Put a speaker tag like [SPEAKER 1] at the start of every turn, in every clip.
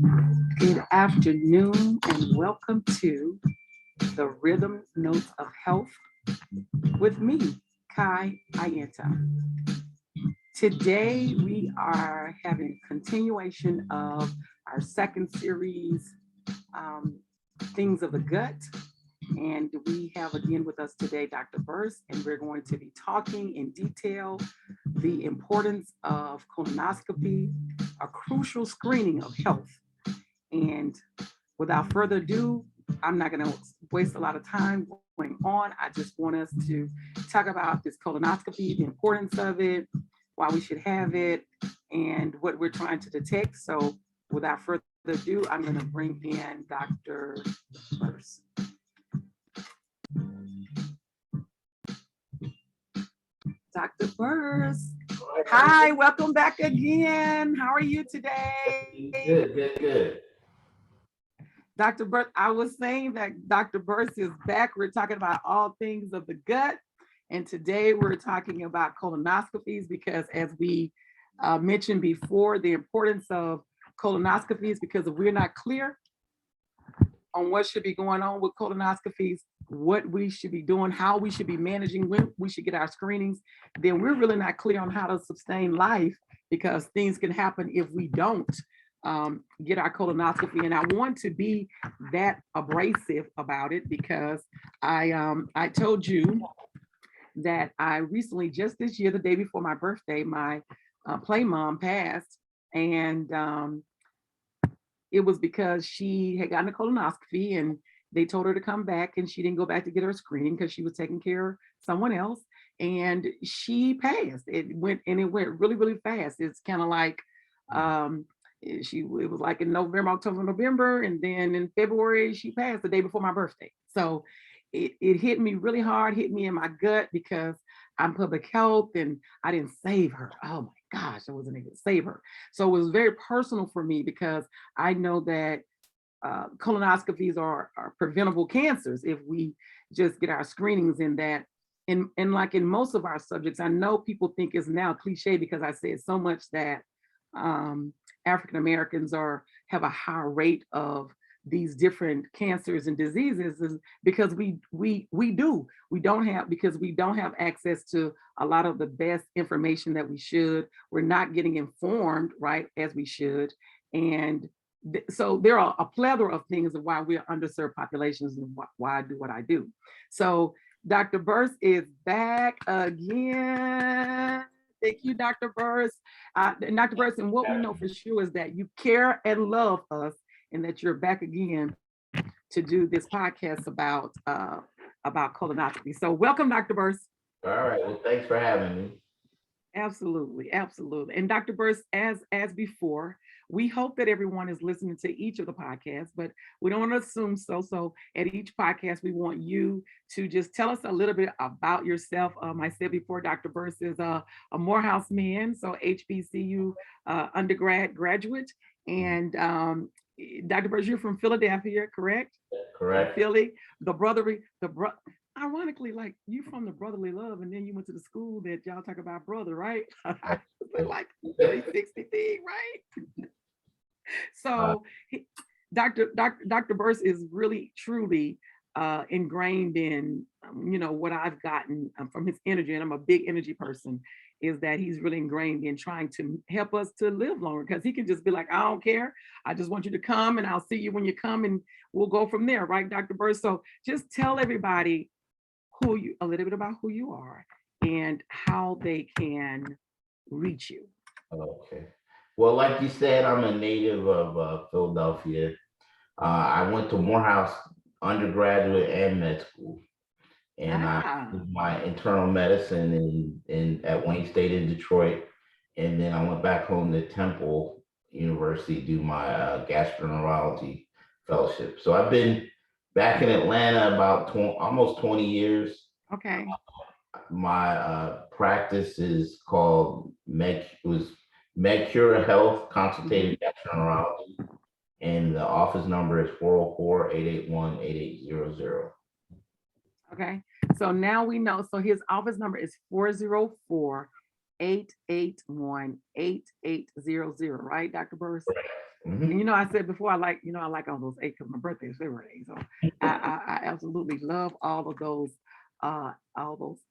[SPEAKER 1] Good afternoon and welcome to the Rhythm Notes of Health with me, Kai Ayenta. Today we are having a continuation of our second series, um, Things of the Gut. And we have again with us today Dr. Burse, and we're going to be talking in detail the importance of colonoscopy, a crucial screening of health. And without further ado, I'm not going to waste a lot of time going on. I just want us to talk about this colonoscopy, the importance of it, why we should have it, and what we're trying to detect. So, without further ado, I'm going to bring in Dr. Burse. Dr. Burse. Hi, welcome back again. How are you today?
[SPEAKER 2] Good.
[SPEAKER 1] Dr. Burse, I was saying that Dr. Burse is back. We're talking about all things of the gut. And today we're talking about colonoscopies because, as we mentioned before, the importance of colonoscopies, because if we're not clear on what should be going on with colonoscopies, what we should be doing, how we should be managing, when we should get our screenings, then we're really not clear on how to sustain life, because things can happen if we don't get our colonoscopy. And I want to be that abrasive about it because I told you that I recently, just this year, the day before my birthday, my play mom passed. And it was because she had gotten a colonoscopy and they told her to come back, and she didn't go back to get her screening because she was taking care of someone else, and she passed. It went really, really fast. It's kind of like it was like in November, October, November, and then in February she passed the day before my birthday. So it hit me really hard, hit me in my gut, because I'm public health and I didn't save her. Oh my gosh, I wasn't able to save her. So it was very personal for me because I know that colonoscopies are preventable cancers if we just get our screenings in that. And like in most of our subjects, I know people think it's now cliche because I said so much that African Americans have a higher rate of these different cancers and diseases, is because we don't have, because we don't have access to a lot of the best information that we should. We're not getting informed right as we should. And so there are a plethora of things of why we're underserved populations and why I do what I do. So Dr. Burse is back again. Thank you, Dr. Burse. And Dr. Burse, and what we know for sure is that you care and love us, and that you're back again to do this podcast about colonoscopy. So welcome, Dr. Burse.
[SPEAKER 2] All right. Well, thanks for having me.
[SPEAKER 1] Absolutely, absolutely. And Dr. Burse, as before, we hope that everyone is listening to each of the podcasts, but we don't want to assume so. So at each podcast, we want you to just tell us a little bit about yourself. I said before, Dr. Burse is a Morehouse man, so HBCU graduate. And Dr. Burse, you're from Philadelphia, correct?
[SPEAKER 2] Correct.
[SPEAKER 1] Philly, ironically, like you from the brotherly love, and then you went to the school that y'all talk about brother, right? Like 360 thing, right?
[SPEAKER 2] Uh,
[SPEAKER 1] So Dr. Burse is really truly ingrained in what I've gotten from his energy, and I'm a big energy person, is that he's really ingrained in trying to help us to live longer, because he can just be like, I don't care, I just want you to come and I'll see you when you come, and we'll go from there, right, Dr. Burse? So just tell everybody a little bit about who you are and how they can reach you.
[SPEAKER 2] okay. Well, like you said, I'm a native of Philadelphia. I went to Morehouse undergraduate and med school, and I
[SPEAKER 1] Ah,
[SPEAKER 2] did my internal medicine in at Wayne State in Detroit, and then I went back home to Temple University to do my gastroenterology fellowship. So I've been back in Atlanta about almost 20 years.
[SPEAKER 1] okay.
[SPEAKER 2] My practice is called MedCura Health
[SPEAKER 1] Mhm.
[SPEAKER 2] Consultative Gastroenterology, and the office number is 404-881-8800.
[SPEAKER 1] Okay. So now we know. So his office number is 404-881-8800, right, Dr. Burse? And you know, I said before, I like all those eight because my birthday is February 8th. So I absolutely love all those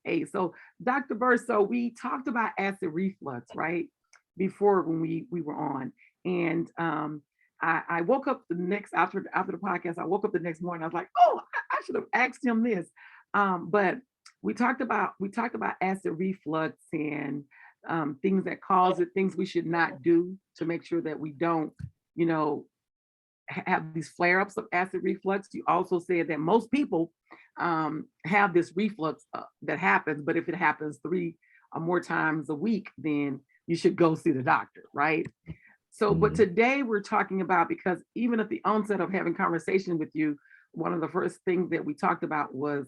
[SPEAKER 1] eight. So Dr. Burse, so we talked about acid reflux, right? Before when we were on. And I woke up the next after the podcast, I woke up the next morning. I was like, oh, I should have asked him this. But we talked about acid reflux and things that cause it, things we should not do to make sure that we don't, you know, have these flare-ups of acid reflux. You also said that most people have this reflux that happens, but if it happens 3 or more times a week, then you should go see the doctor, right? So, but today we're talking about, because even at the onset of having conversation with you, one of the first things that we talked about was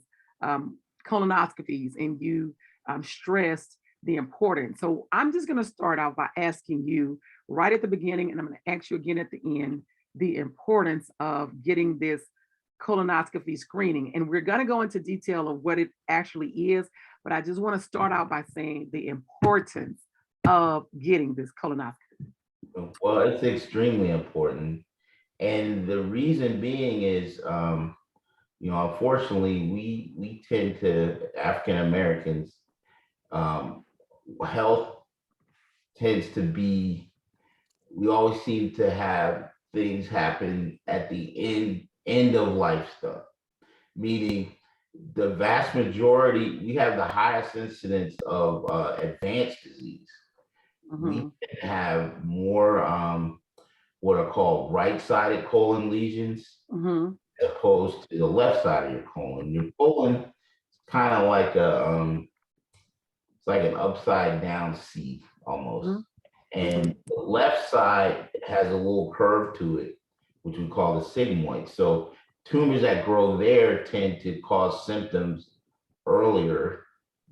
[SPEAKER 1] colonoscopies, and you stressed the importance. So I'm just going to start out by asking you right at the beginning, and I'm going to ask you again at the end, the importance of getting this colonoscopy screening. And we're going to go into detail of what it actually is, but I just want to start out by saying the importance of getting this colonoscopy.
[SPEAKER 2] Well, it's extremely important. And the reason being is, unfortunately, we tend to, African Americans, health tends to be, we always seem to have things happen at the end of life stuff, meaning the vast majority, we have the highest incidence of advanced disease. We have more what are called right-sided colon lesions, as opposed to the left side of your colon. Your colon is kind of like it's like an upside down C almost. And the left side has a little curve to it, which we call the sigmoid. So tumors that grow there tend to cause symptoms earlier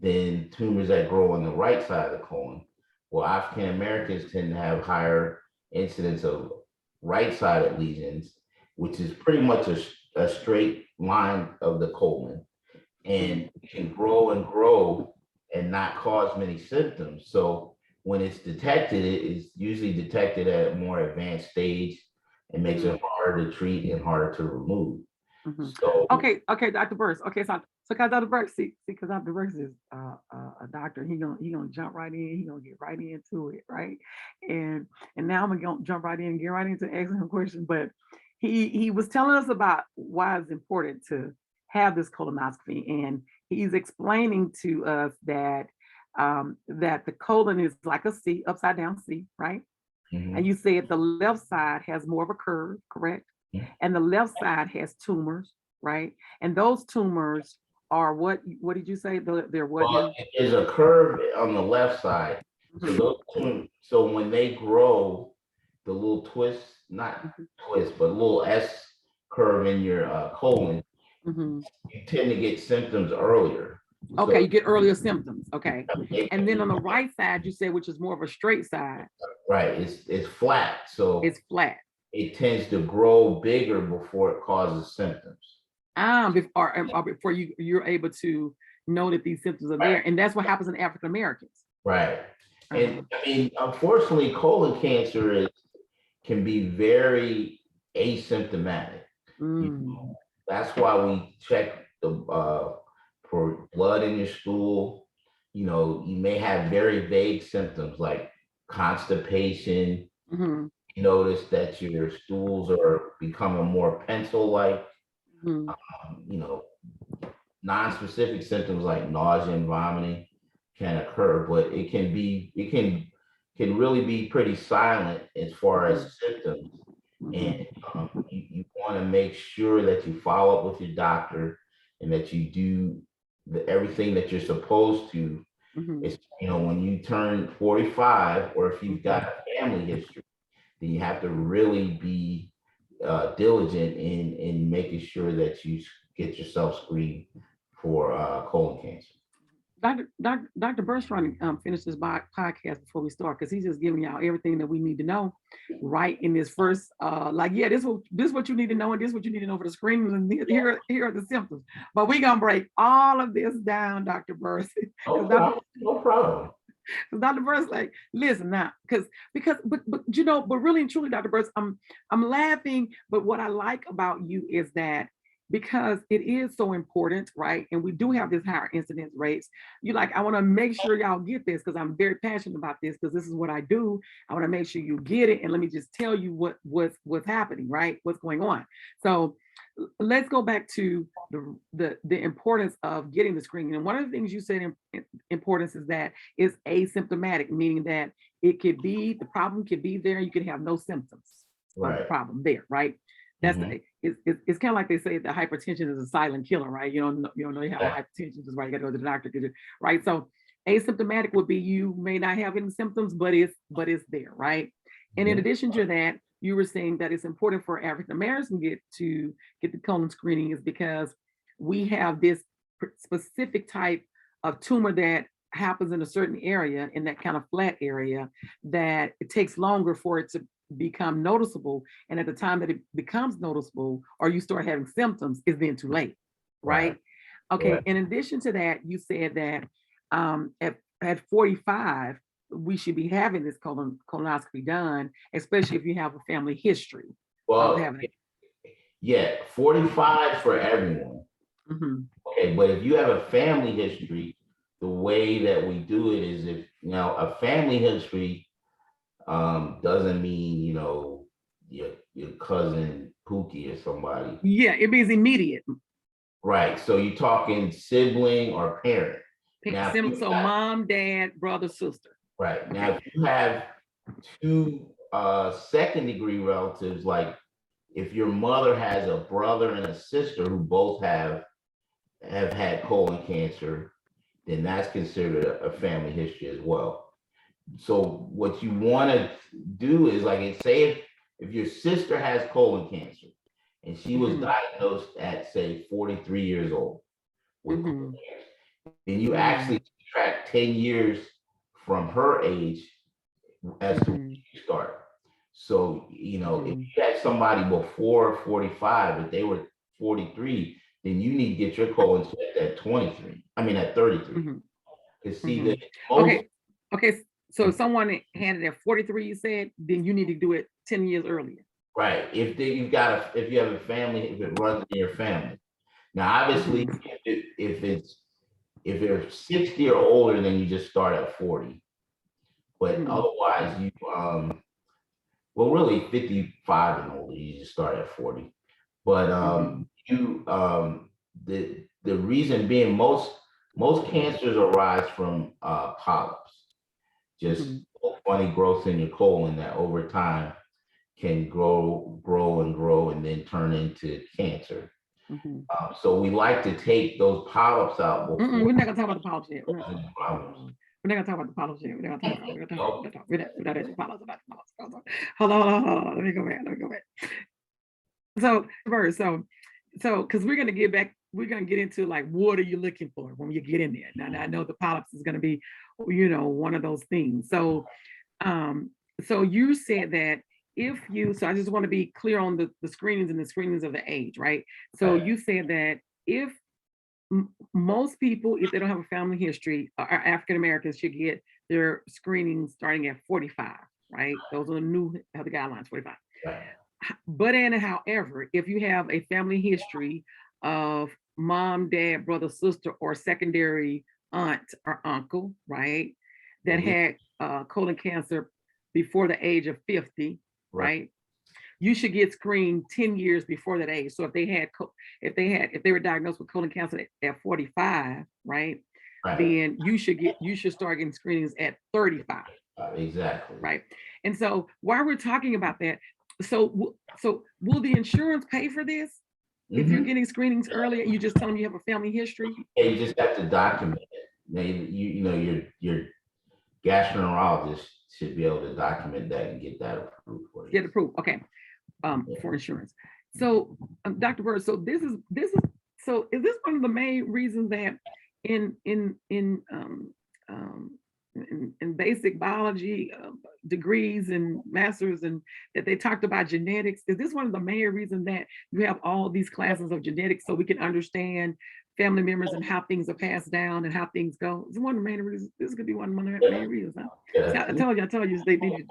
[SPEAKER 2] than tumors that grow on the right side of the colon. Well, African Americans tend to have higher incidence of right-sided lesions, which is pretty much a straight line of the colon, and can grow and grow and not cause many symptoms. So when it's detected, it is usually detected at a more advanced stage and makes it harder to treat and harder to remove. So
[SPEAKER 1] okay, Dr. Burse. Okay, so because Dr. Burse, because Dr. Burse is a doctor, he gonna jump right in. He gonna get right into it, right? And now I'm gonna jump right in and get right into asking him questions. But he was telling us about why it's important to have this colonoscopy, and he's explaining to us that that the colon is like a C, upside down C, right? And you said the left side has more of a curve, correct? And the left side has tumors, right? And those tumors are what did you say? They're what now?
[SPEAKER 2] Well, there's a curve on the left side. So so when they grow, the little twist, not twist, but little S curve in your colon, you tend to get symptoms earlier.
[SPEAKER 1] Okay,
[SPEAKER 2] So,
[SPEAKER 1] you get earlier symptoms. Okay. And then on the right side, you said, which is more of a straight side.
[SPEAKER 2] Right, it's flat. So
[SPEAKER 1] it's flat.
[SPEAKER 2] It tends to grow bigger before it causes symptoms.
[SPEAKER 1] Before you're able to know that these symptoms are there. And that's what happens in African Americans.
[SPEAKER 2] Right. And I mean, unfortunately, colon cancer can be very asymptomatic. That's why we check for blood in your stool. You may have very vague symptoms like constipation. You notice that your stools are becoming more pencil-like. Non-specific symptoms like nausea and vomiting can occur, but it can really be pretty silent as far as symptoms. And you want to make sure that you follow up with your doctor and that you do everything that you're supposed to. It's, when you turn 45, or if you've got a family history, then you have to really be diligent in making sure that you get yourself screened for colon cancer.
[SPEAKER 1] Dr. Burse trying to finish this podcast before we start, because he's just giving y'all everything that we need to know right in this first, this is what you need to know, and this is what you need to know for the screening, and here are the symptoms. But we're gonna break all of this down, Dr. Burse.
[SPEAKER 2] No problem.
[SPEAKER 1] So Dr. Burse, like, listen now, but you know, but really and truly, Dr. Burse, I'm laughing, but what I like about you is that because it is so important, right? And we do have this higher incidence rates. You like, I want to make sure y'all get this because I'm very passionate about this because this is what I do. I want to make sure you get it. And let me just tell you what's happening, right? What's going on. So let's go back to the importance of getting the screening. And one of the things you said in importance is that it's asymptomatic, meaning that it could be, the problem could be there, you could have no symptoms of the problem there, right? That's it's kind of like they say that hypertension is a silent killer, right? You don't know you have hypertension, just right, you got to go to the doctor, right? So asymptomatic would be you may not have any symptoms, but it's there, right? And in addition to that, you were saying that it's important for African Americans to get the colon screening is because we have this specific type of tumor that happens in a certain area, in that kind of flat area, that it takes longer for it to become noticeable. And at the time that it becomes noticeable or you start having symptoms, is then too late, right? Okay, in addition to that, you said that at 45, we should be having this colonoscopy done, especially if you have a family history of having it.
[SPEAKER 2] Yeah, 45 for everyone. Okay, but if you have a family history, the way that we do it is if now a family history doesn't mean your cousin Pookie or somebody.
[SPEAKER 1] Yeah, it means immediate.
[SPEAKER 2] Right. So you're talking sibling or parent.
[SPEAKER 1] Now, so mom, dad, brother, sister.
[SPEAKER 2] Right. Okay. Now, if you have two second degree relatives, like if your mother has a brother and a sister who both have had colon cancer, then that's considered a family history as well. So what you want to do is like, say if your sister has colon cancer and she was diagnosed at say 43 years old with colon cancer, then you actually subtract 10 years from her age as to when you start. So, if you had somebody before 45, if they were 43, then you need to get your colon checked at 23. I mean, at 33. To see that.
[SPEAKER 1] Okay. So if someone had it at 43, you said, then you need to do it 10 years earlier.
[SPEAKER 2] Right. If you have a family, if it runs in your family. Now, obviously, if they're 60 or older, then you just start at 40. But otherwise, you really 55 and older, you just start at 40. But the reason being most cancers arise from polyps, just funny growth in your colon that over time can grow and then turn into cancer. So we like to take those polyps out before.
[SPEAKER 1] We're not gonna talk about the polyps yet. We're not gonna talk about the polyps yet. We're not talking about the polyps. Hold on. Let me go back. So because we're gonna get into like, what are you looking for when you get in there? Now I know the polyps is gonna be, one of those things. So you said that so I just want to be clear on the screenings and the screenings of the age, right? So you said that if most people, if they don't have a family history, or African Americans should get their screenings starting at 45, right? Those are the new health guidelines, 45. But however, if you have a family history of mom, dad, brother, sister, or secondary aunt or uncle, right, that had colon cancer before the age of 50, right? You should get screened 10 years before that age. So if they were diagnosed with colon cancer at 45, right? Then you should start getting screenings at 35.
[SPEAKER 2] Exactly.
[SPEAKER 1] Right. And so while we're talking about that, so will the insurance pay for this? If you're getting screenings earlier, you just tell them you have a family history?
[SPEAKER 2] Yeah, you just have to document it. Now, your gastroenterologist should be able to document that and get that approved for you.
[SPEAKER 1] Get approved, okay, for insurance. So, Dr. Burse, so is this one of the main reasons that in basic biology degrees and masters, and that they talked about genetics? Is this one of the main reasons that you have all these classes of genetics, so we can understand family members and how things are passed down and how things go. It's one of the main reasons. This could be one of the main reasons. Huh?
[SPEAKER 2] Yeah.
[SPEAKER 1] I told you, they need to,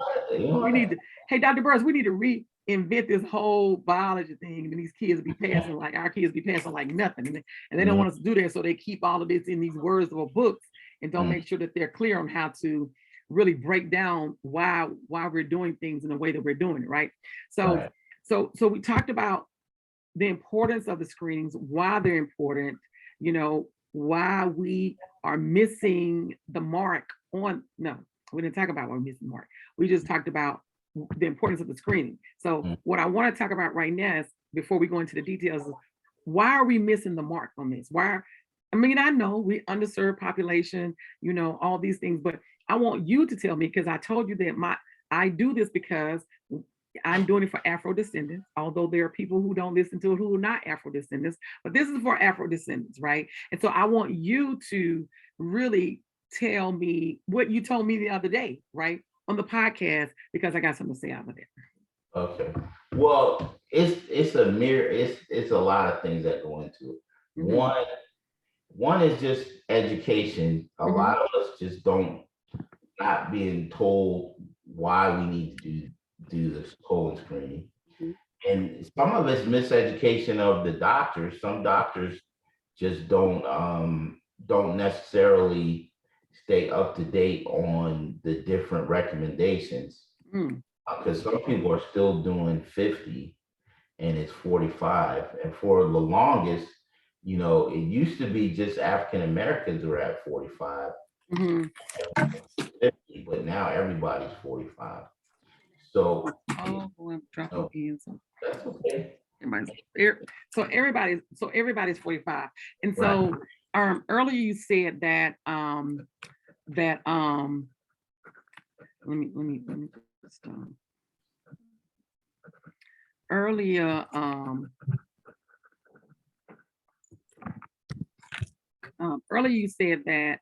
[SPEAKER 1] we need to, hey, Dr. Burse, we need to reinvent this whole biology thing. And these kids be passing like, our kids be passing like nothing. And they don't want us to do that. So they keep all of this in these words or books and don't make sure that they're clear on how to really break down why we're doing things in the way that we're doing it, right? So we talked about the importance of the screenings, why they're important, you know, why we are missing the mark on, no, we didn't talk about why we're missing the mark. We just talked about the importance of the screening. So what I want to talk about right now is, before we go into the details, is why are we missing the mark on this? I mean, I know we underserved population, you know, all these things, but I want you to tell me, because I told you that I do this because I'm doing it for Afro descendants, although there are people who don't listen to it who are not Afro descendants, but this is for Afro descendants, right? And so I want you to really tell me what you told me the other day, right, on the podcast, because I got something to say out of it.
[SPEAKER 2] Okay. Well, it's a lot of things that go into it. One is just education. A lot of us just not being told why we need to do this colon screening. And some of it's miseducation of the doctors. Some doctors just don't necessarily stay up to date on the different recommendations. Because some people are still doing 50 and it's 45. And for the longest, you know, it used to be just African Americans were at 45, 50, but now everybody's 45. So,
[SPEAKER 1] I'm dropping pins.
[SPEAKER 2] That's okay.
[SPEAKER 1] Everybody's 45. And so earlier you said that let me just earlier earlier you said that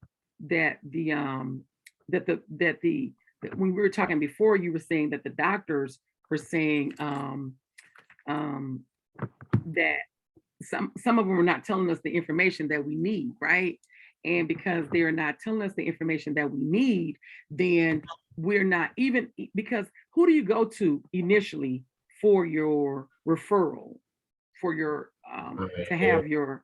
[SPEAKER 1] when we were talking before, you were saying that the doctors were saying that some of them are not telling us the information that we need, right? And because they're not telling us the information that we need, then we're not even, because who do you go to initially for your referral, for your to have your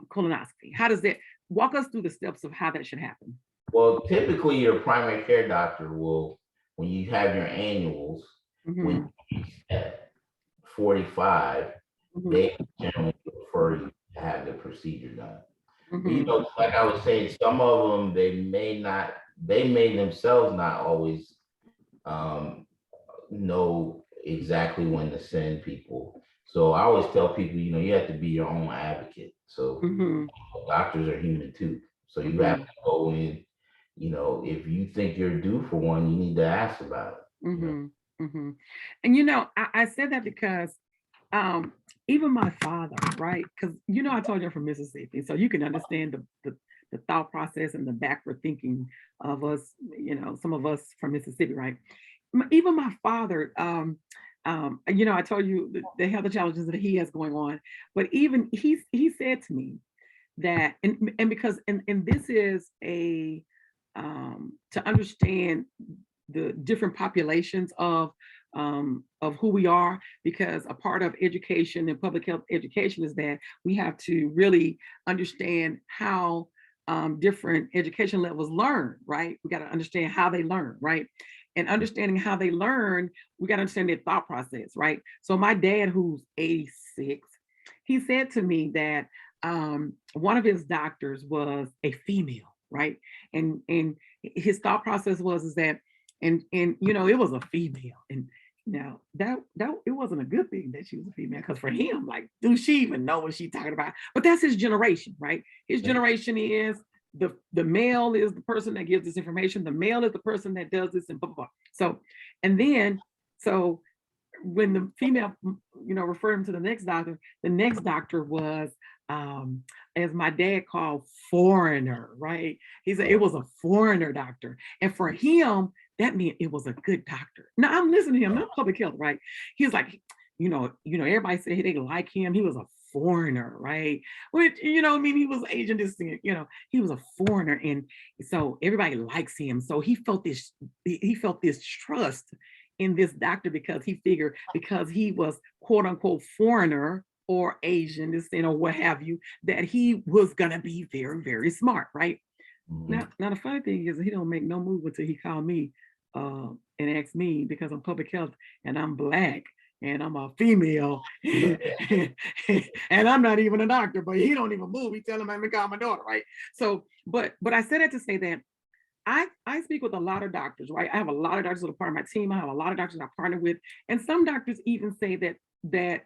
[SPEAKER 1] colonoscopy? How does that, walk us through the steps of how that should happen?
[SPEAKER 2] Well, typically your primary care doctor will, when you have your annuals, when you at 45, they generally prefer you to have the procedure done. But, you know, like I was saying, some of them, they may themselves not always know exactly when to send people. So I always tell people, you know, you have to be your own advocate. So doctors are human too. So you have to go in, you know, if you think you're due for one, you need to ask about it. You know?
[SPEAKER 1] And, you know, I said that because even my father, right? Because, you know, I told you I'm from Mississippi, so you can understand the thought process and the backward thinking of us, you know, some of us from Mississippi, right? Even my father, you know, I told you the health challenges that he has going on, but even he said to me that, and because, and this is a, to understand the different populations of who we are, because a part of education and public health education is that we have to really understand how different education levels learn, right? We got to understand how they learn, right? And understanding how they learn, we got to understand their thought process, right? So my dad, who's 86, he said to me that one of his doctors was a female, right? And his thought process was that, and you know, it was a female, and now that it wasn't a good thing that she was a female, because for him, like, do she even know what she's talking about? But that's his generation, right? His generation is the male is the person that gives this information. The male is the person that does this, and blah, blah, blah. So, and then, so when the female, you know, referred him to the next doctor was, as my dad called, foreigner, right? He said it was a foreigner doctor. And for him, that meant it was a good doctor. Now I'm listening to him, not public health, right? He was like, you know, everybody said they like him. He was a foreigner, right? Which, you know, I mean, he was Asian descent, you know, he was a foreigner. And so everybody likes him. So he felt this trust in this doctor because he figured because he was quote unquote foreigner or Asian descent or what have you, that he was gonna be very, very smart, right? Now the funny thing is he don't make no move until he called me and asked me because I'm public health and I'm Black and I'm a female and I'm not even a doctor, but he don't even move. He tell him I'm gonna call my daughter, right? So, but I said that to say that I speak with a lot of doctors, right? I have a lot of doctors that are part of my team. I have a lot of doctors I partner with, and some doctors even say that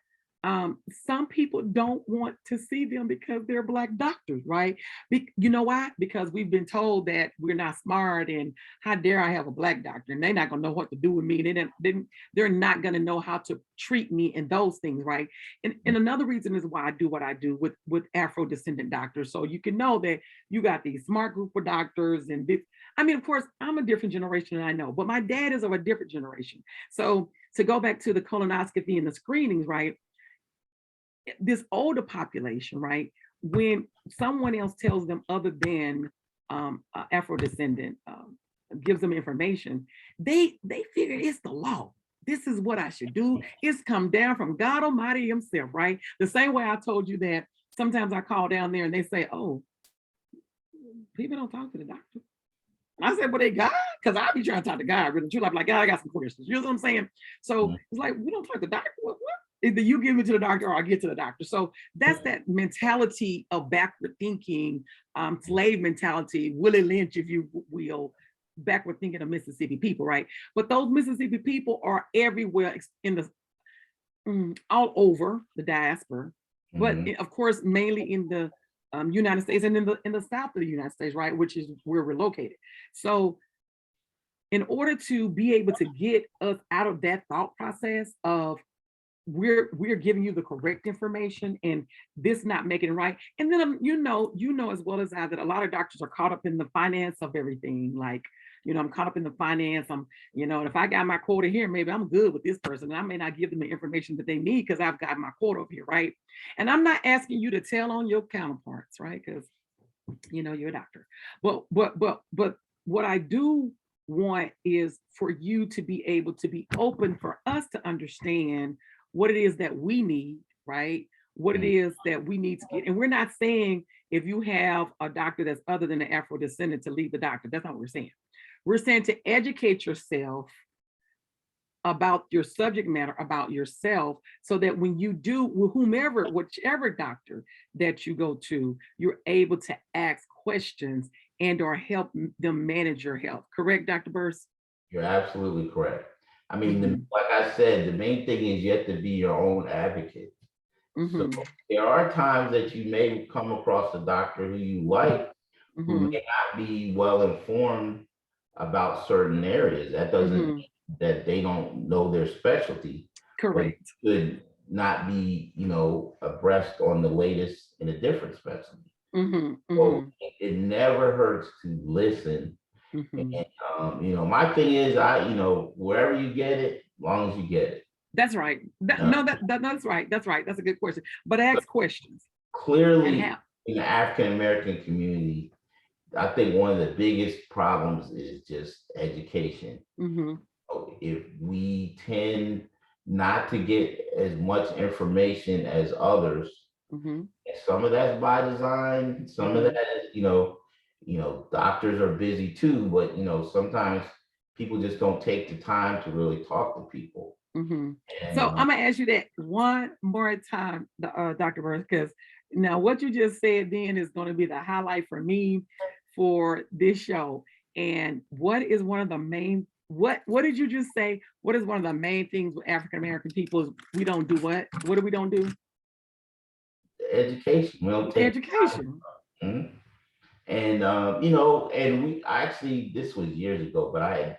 [SPEAKER 1] some people don't want to see them because they're Black doctors, right? You know why? Because we've been told that we're not smart, and how dare I have a Black doctor, and they're not gonna know what to do with me. They're not gonna know how to treat me and those things, right? And another reason is why I do what I do with Afro descendant doctors, so you can know that you got these smart group of doctors and this. I mean, of course, I'm a different generation and I know, but my dad is of a different generation. So to go back to the colonoscopy and the screenings, right? This older population, right? When someone else tells them other than Afro descendant gives them information, they figure it's the law. This is what I should do. It's come down from God Almighty Himself, right? The same way I told you that sometimes I call down there and they say, "Oh, people don't talk to the doctor." And I said, "Well, they God," because I be trying to talk to God. Really, true. I'm like, "God, I got some questions." You know what I'm saying? So it's like we don't talk to the doctor. What? Either you give me to the doctor or I get to the doctor. So that's that mentality of backward thinking, slave mentality, Willie Lynch, if you will, backward thinking of Mississippi people, right? But those Mississippi people are everywhere in the all over the diaspora, but of course, mainly in the United States and in the south of the United States, right, which is where we're located. So, in order to be able to get us out of that thought process of we're giving you the correct information and this not making it right. And then you know as well as I that a lot of doctors are caught up in the finance of everything. Like, you know, I'm caught up in the finance. I'm, you know, and if I got my quota here, maybe I'm good with this person. And I may not give them the information that they need because I've got my quota over here, right? And I'm not asking you to tell on your counterparts, right? Because you know you're a doctor. But what I do want is for you to be able to be open for us to understand what it is that we need, right? What it is that we need to get. And we're not saying if you have a doctor that's other than an Afro descendant to leave the doctor. That's not what we're saying. We're saying to educate yourself about your subject matter, about yourself, so that when you do, whomever, whichever doctor that you go to, you're able to ask questions and or help them manage your health. Correct, Dr. Burse?
[SPEAKER 2] You're absolutely correct. I mean, like I said, the main thing is you have to be your own advocate. So there are times that you may come across a doctor who you like, who may not be well informed about certain areas. That doesn't mean that they don't know their specialty.
[SPEAKER 1] Correct.
[SPEAKER 2] But could not be, you know, abreast on the latest in a different specialty. So it never hurts to listen. And you know, my thing is, you know, wherever you get it, as long as you get it.
[SPEAKER 1] That's right. That's right. That's right. That's a good question. But ask questions.
[SPEAKER 2] Clearly, in the African American community, I think one of the biggest problems is just education. If we tend not to get as much information as others, and some of that's by design, some of that is, you know, doctors are busy too, but you know, sometimes people just don't take the time to really talk to people. And,
[SPEAKER 1] so I'm gonna ask you that one more time, Dr. Burse, because now what you just said then is going to be the highlight for me for this show. And what is one of the main what did you just say? What is one of the main things with African American people is we don't do what? What do we don't do?
[SPEAKER 2] education. We don't take
[SPEAKER 1] education.
[SPEAKER 2] And you know, and we actually, this was years ago, but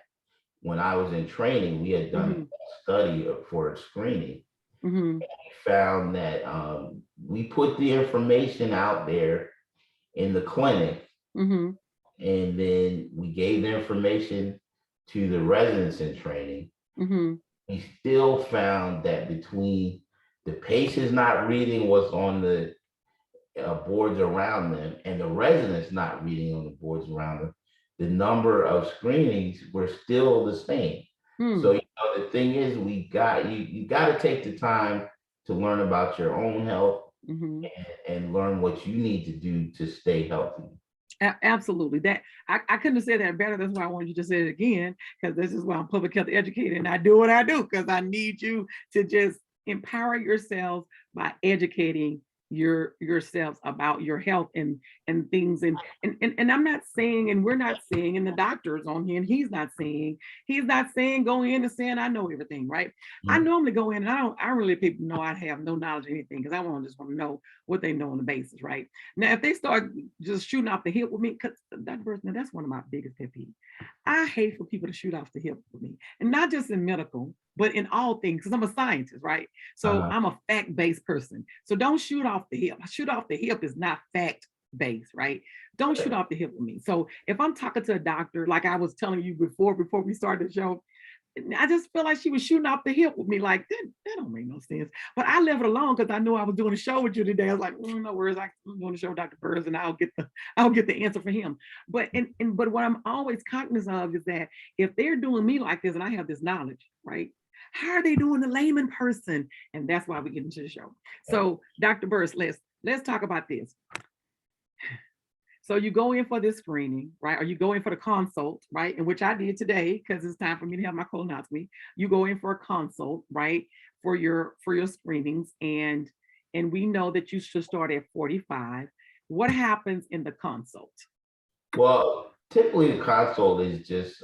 [SPEAKER 2] when I was in training, we had done a study for a screening. And we found that we put the information out there in the clinic, and then we gave the information to the residents in training. We still found that between the patient's not reading what's on the boards around them, and the residents not reading on the boards around them, the number of screenings were still the same. So the thing is, we got you got to take the time to learn about your own health and learn what you need to do to stay healthy.
[SPEAKER 1] Absolutely. That I couldn't have said that better. That's why I wanted you to say it again, because this is why I'm public health educator and I do what I do because I need you to just empower yourselves by educating yourselves about your health and things and I'm not saying, and we're not saying, and the doctor's on here and he's not saying go in and saying I know everything, right? I normally go in and I really people know I have no knowledge of anything because I just want to know what they know on the basis, right? Now if they start just shooting off the hip with me, because that person, that's one of my biggest pet peeves. I hate for people to shoot off the hip with me, and not just in medical, but in all things, because I'm a scientist, right? So I'm a fact-based person. So don't shoot off the hip. Shoot off the hip is not fact-based, right? Don't shoot off the hip with me. So if I'm talking to a doctor, like I was telling you before we started the show, I just feel like she was shooting off the hip with me. Like that don't make no sense. But I left it alone because I knew I was doing a show with you today. I was like, no worries, I'm doing a show with Dr. Burse, and I'll get the answer for him. But but what I'm always cognizant of is that if they're doing me like this and I have this knowledge, right? How are they doing the layman person? And that's why we get into the show. So Dr. Burse, let's talk about this. So you go in for this screening, right? Or you go in for the consult, right? And which I did today because it's time for me to have my colonoscopy. You go in for a consult, right? For your screenings, and we know that you should start at 45. What happens in the consult?
[SPEAKER 2] Well, typically the consult is just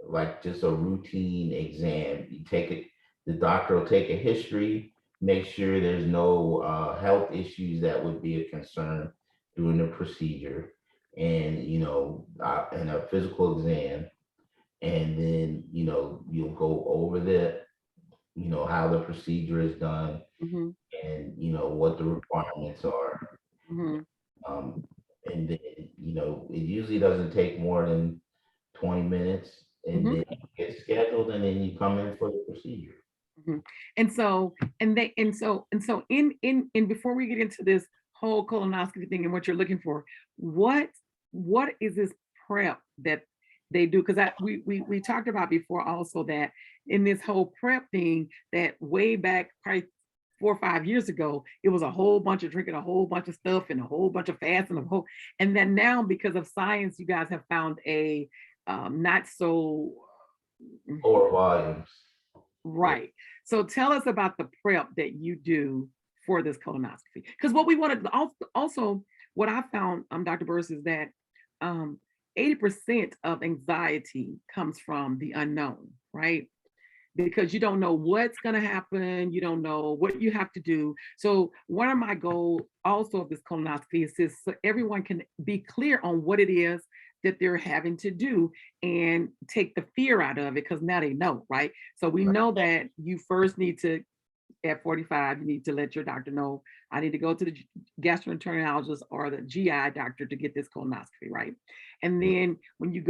[SPEAKER 2] like just a routine exam. You take it, the doctor will take a history, make sure there's no health issues that would be a concern during the procedure, and and a physical exam, and then you'll go over how the procedure is done, and what the requirements are. And then it usually doesn't take more than 20 minutes, and then you get scheduled, and then you come in for the procedure.
[SPEAKER 1] And so in before we get into this whole colonoscopy thing and what you're looking for, what is this prep that they do? Because we talked about before also that in this whole prep thing, that way back probably 4 or 5 years ago, it was a whole bunch of drinking a whole bunch of stuff and a whole bunch of fasting, and then now because of science, you guys have found a not so
[SPEAKER 2] Lower volumes.
[SPEAKER 1] right. So tell us about the prep that you do for this colonoscopy. Because what we wanted also, what I found, Dr. Burse, is that 80% of anxiety comes from the unknown, right? Because you don't know what's going to happen. You don't know what you have to do. So one of my goals also of this colonoscopy is so everyone can be clear on what it is that they're having to do and take the fear out of it, because now they know, right? So we know that you first need to, at 45, you need to let your doctor know, I need to go to the gastroenterologist or the GI doctor to get this colonoscopy, right? And then when you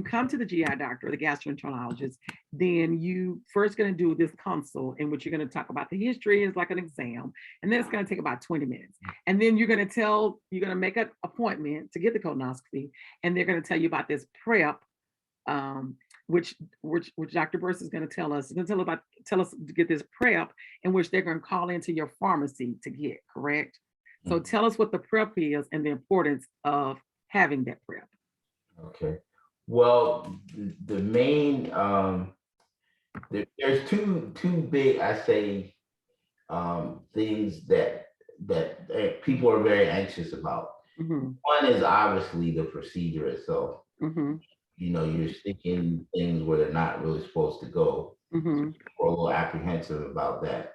[SPEAKER 1] come to the GI doctor or the gastroenterologist, then you first going to do this consult in which you're going to talk about the history. It's like an exam, and then it's going to take about 20 minutes. And then you're going to make an appointment to get the colonoscopy, and they're going to tell you about this prep, which Dr. Burse is going to tell us. He's going to tell us to get this prep, in which they're going to call into your pharmacy to get, correct? So tell us what the prep is and the importance of having that prep.
[SPEAKER 2] Okay. Well, the main there's two big, I say, things that people are very anxious about. One is obviously the procedure itself. You're sticking things where they're not really supposed to go. So people are a little apprehensive about that.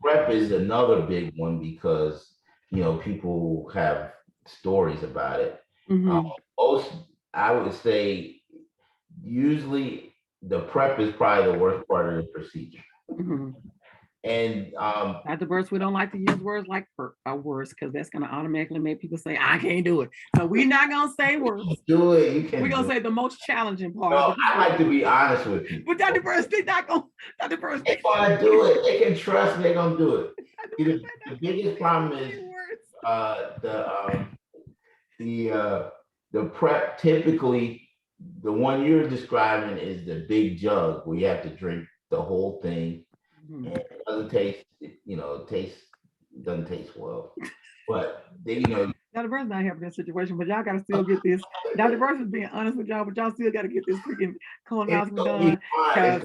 [SPEAKER 2] Prep is another big one because people have stories about it. Most, I would say, usually the prep is probably the worst part of the procedure. And
[SPEAKER 1] Dr. Burse, we don't like to use words like worse because that's going to automatically make people say, I can't do it. So we're not going to say worse.
[SPEAKER 2] do it. You can.
[SPEAKER 1] We're going to say the most challenging part
[SPEAKER 2] No,
[SPEAKER 1] of the
[SPEAKER 2] I like to be honest with people.
[SPEAKER 1] But Dr. Burse, they're not going to, Dr. Burse,
[SPEAKER 2] They want to do it. They can trust me. They're going to do it. The biggest problem is the prep. Typically, the one you're describing is the big jug where you have to drink the whole thing. And it doesn't taste, doesn't taste well. But they,
[SPEAKER 1] Dr. Burse not having that situation, but y'all gotta still get this. Dr. Burse is being honest with y'all, but y'all still gotta get this freaking colonoscopy done.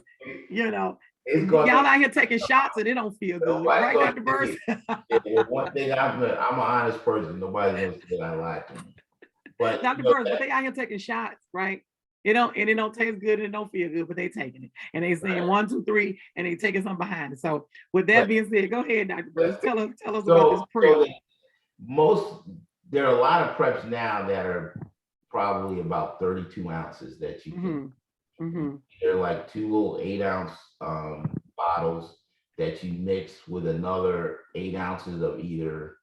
[SPEAKER 1] Because y'all out here taking shots and it don't feel good. Right, Dr. Burse?
[SPEAKER 2] One thing I'm an honest person. Nobody knows that I lie to me. But
[SPEAKER 1] Dr. Burse, but they out here taking shots, right? It don't taste good and it don't feel good, but they taking it. And they saying 1, 2, 3, and they taking something behind it. So with that being said, go ahead, Dr. Burse. Tell us about this prep.
[SPEAKER 2] There are a lot of preps now that are probably about 32 ounces that you can. They're like 2 little 8-ounce bottles that you mix with another 8 ounces of either